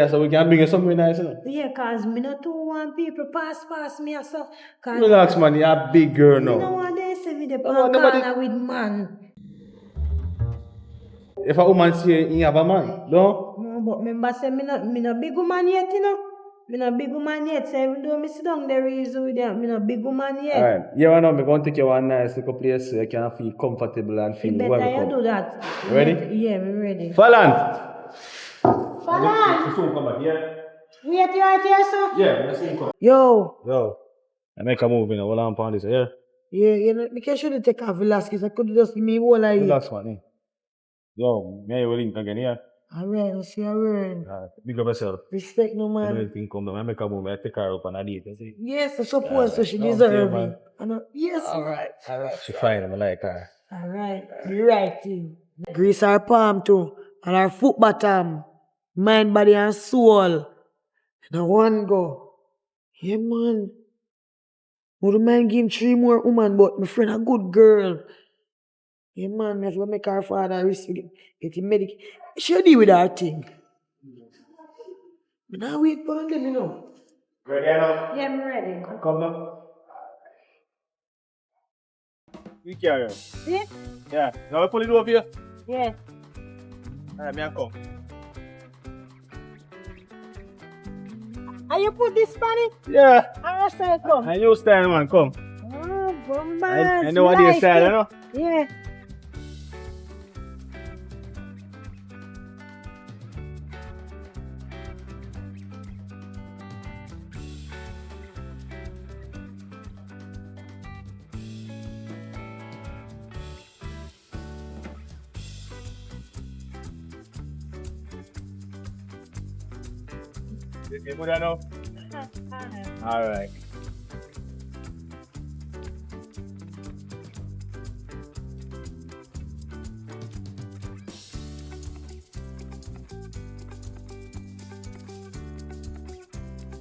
so we can bring you something nice, you know. Yeah, cause me not too want people pass me or so. Cause Relax man, you're a big girl you know now. what they say me the No, pan nobody- corner with man. If a woman see you, you have a man, no? No, but remember say me no big woman yet, you know. Me no big woman yet. So even though me sit down there easy with them, me no big woman yet. Alright, you know, I'm going to take you one nice little place so you can feel comfortable and feel Better welcome. you do that. Ready? Yeah, me ready. Falan! Falan! You soon come back, yeah? Wait, you right here, sir? Yeah, let's soon come. Yo, Yo, I make a move, you know, hold on upon this, yeah? yeah, you know, because should take off Velasquez. I could just give me all I Relax, man, eh? Yo, me will link again, yeah? Alright, I'll see you around. Big up yourself. Respect no You know man. anything come down. I make a move. I take her up on a date. You see? Yes, I suppose so. Alright. She Come to deserve you, it. man. I know. Yes. Alright. She fine. I like her. Alright. The right thing. Grease her palm too. And her foot bottom. Mind, body, and soul. Now one go. Yeah, man. Would mind give him 3 more woman, but my friend a good girl. Yeah, man, that's what make her father risk get him medic. She deal with that thing. But now wait for them, you know. Ready now? Yeah, I'm ready. Come now. We carry on. Yeah? Yeah. Now we pull it over here. Yeah. Alright, me and come. And you put this on it? Yeah. I say come. And you stand, man. Come. Oh, bombas. I know what you style, you know? Yeah. This you put that now? Alright.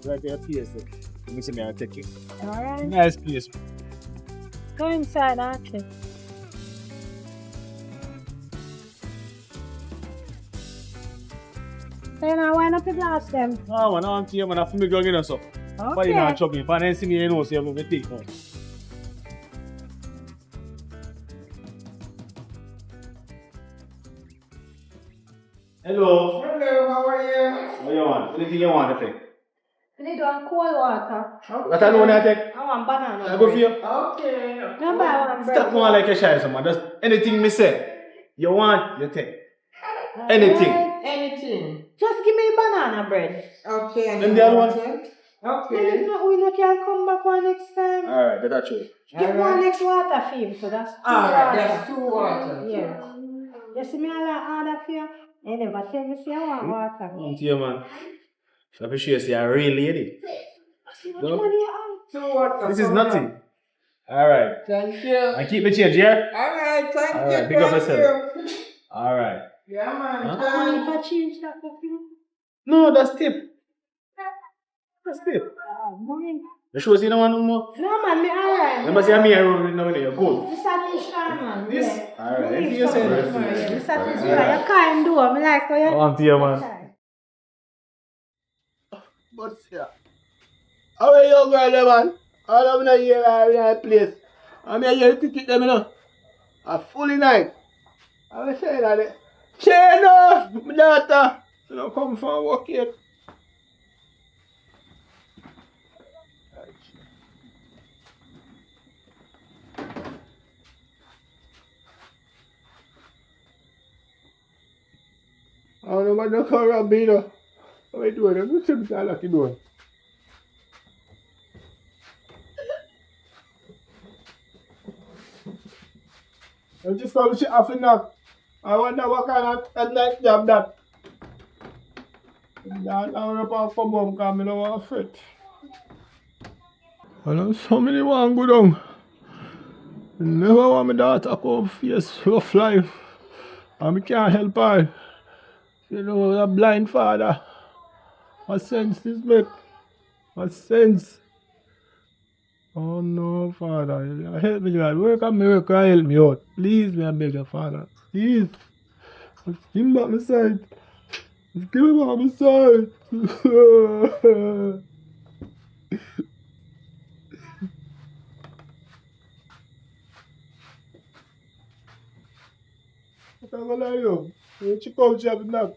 Right there, place. Let me see me, I'll take it. Alright. Nice place. Go inside, actually. So you know, wind up the glass them. Oh, man, I'm here, man. I'm going to go so. But you not choking. If I didn't see me, you know, so you're going to take it. Hello. Hello, how are you? What you want? Anything you want to take? You need one cold water. What I know when I take? I want banana. I go for you. Okay. No buy one bread. Stop going like a shy, man. Just anything me say. You want, you take. Anything. Anything. Just give me banana bread. Okay. And Then the other one? Okay. We not can come back one next time. Alright, that's true. Get one next water for him, so that's 2 Alright, water. that's 2 water. Yeah. You see me a lot order for you? You never tell me say I want water. Come to you, man. I appreciate you. You're a real lady. See much money you have? 2 water. This is nothing. Alright. Thank you. And keep the change, yeah? Alright, thank Alright, you. big up Thank yourself. you. Alright. Yeah, man. Huh? Money Thanks. for change that for you? No, that's tip. That's tip. Money. The show you don't want no more? No man, me alright. Remember, see me around now, you're good. You satisfied man. This? Yeah. Alright, anything you say. You satisfied. You can't do it. Me like how you On to you, man. try. But yeah. How are you going there, man? All of them here in a place. I'm here to ticket them, you know. A fully night. I'm saying that. Shane, my daughter. You don't come from work yet. I don't know what the car around me, though. What are you doing? I'm just lucky doing. I just found shit off enough. I wonder what kind of night job that. I'm up off for mom because I don't want to fit. I know so many want to go down. I never want my daughter to come face rough life. And I can't help her. You know, a blind father. What sense this make? What sense? Oh no, Father. Help me, God. Work a miracle and help me out. Please, me, I beg you, Father. Please. Just give me back my sight. Just give me back my sight. What am I gonna lie you? You check out your knock.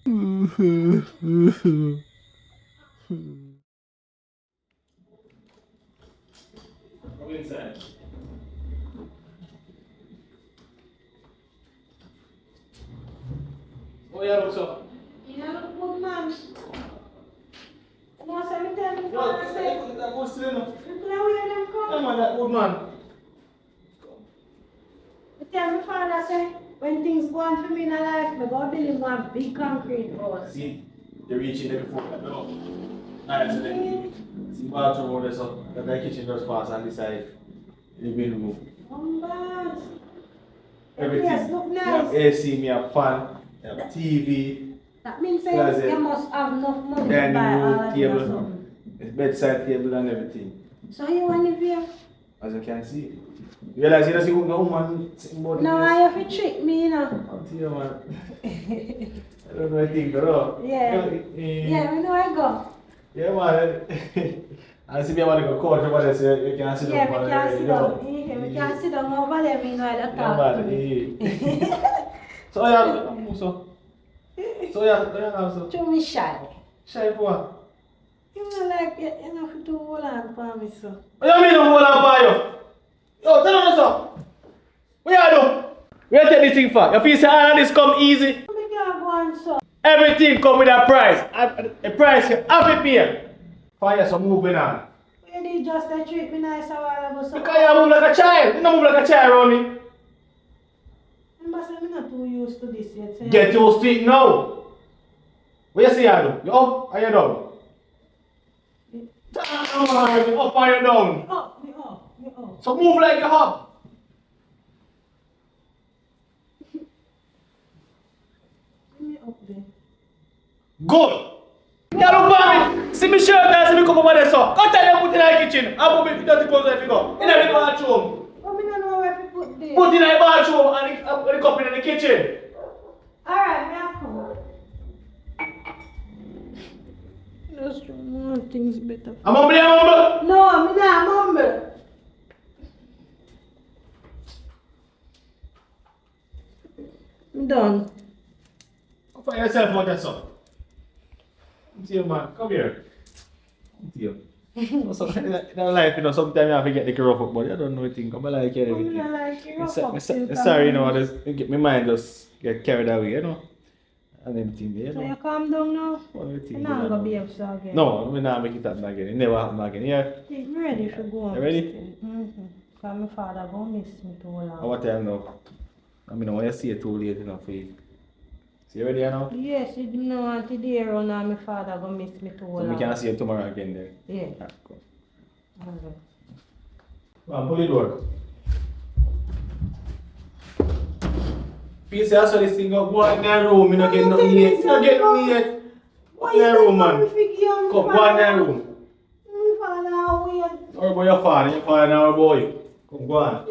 Go inside. Oh, yeah, what's up? You know, look good man. No, so me tell me Yo, father say, that good still, no? you play with them come. Yeah, man, that good man. Yeah, my father say, when things go on for me in life, I go build him one big concrete house. See, you're reaching there before that. No. Alright, so then, see bathroom over there, so that kitchen just pass on this side. The bedroom. Bad. Everything. Yes, look You have nice. AC, me have fan, you have TV, That means Closet. you must have enough money to dining buy all room, of them or table, something. bedside table and everything. So you want to live here? As you can see. You realize you don't see no woman sitting about No, this? I have to trick me, you know. I'll tell you, man. I don't know anything, though. Yeah. Yeah, we know I go. Yeah, man. I see me want to go coach over there, so you can sit Yeah, down. we can sit down. Yeah, we can sit down over there, me know I Yeah, talk to man. me. So, yeah, so, yeah, so. To me shy. Shy for what? You know, like, you know, to do hold on for me, so. What do you mean don't hold on for you? Yo, tell me so. What you do? Where you take this thing for? You feel say all of this come easy? We can't go on, so. Everything come with a price. A price you have to pay. Fire, so moving on. You did just treat me nice a while ago, so. Because you move like a child. You don't move like a child around me. Remember, say, I'm not too used to this yet. So Get used to it now. What you see I do? You up or you down? You up or you down? Up, me up, me up. So move like you up. Me up there. Good. You look for me. See me shirt and see me come over there so. Go tell them put in the kitchen. I put me dirty clothes where you go. In the bathroom. But me don't know where to put this. Put in the bathroom and the cup in the kitchen. Alright, me have come. Just want things better. I'm humble. No, me not mumble. I'm done. Go find yourself out there, son. Come to you, man. Come here. Come to you. In life, you know, sometimes you have to get the girl up, but I don't know anything. I'm like everything. I'm like, you Sorry, you know, I just get my mind just get carried away, you know. And everything there, you So you know. calm down now? What do you think? You're not going to be upset again. No, I'm not make it happen again. It never happen again. Yeah. I'm ready to go on. You ready? Mm-hmm. Because my father going to miss me too long. At what time now? I mean, when you see it too late enough for you. So you ready now? Yes, you didn't want to day around and my father going to miss me too long. So we can see you tomorrow again then. Yeah. Ah, cool. Okay. Come on, pull the door. Please, I saw this thing up. Go in the room. You don't get nothing yet. You don't get nothing yet. Go in the room, man. Come, go in the room. My father, weird. Or about your father now, boy. Come, go on.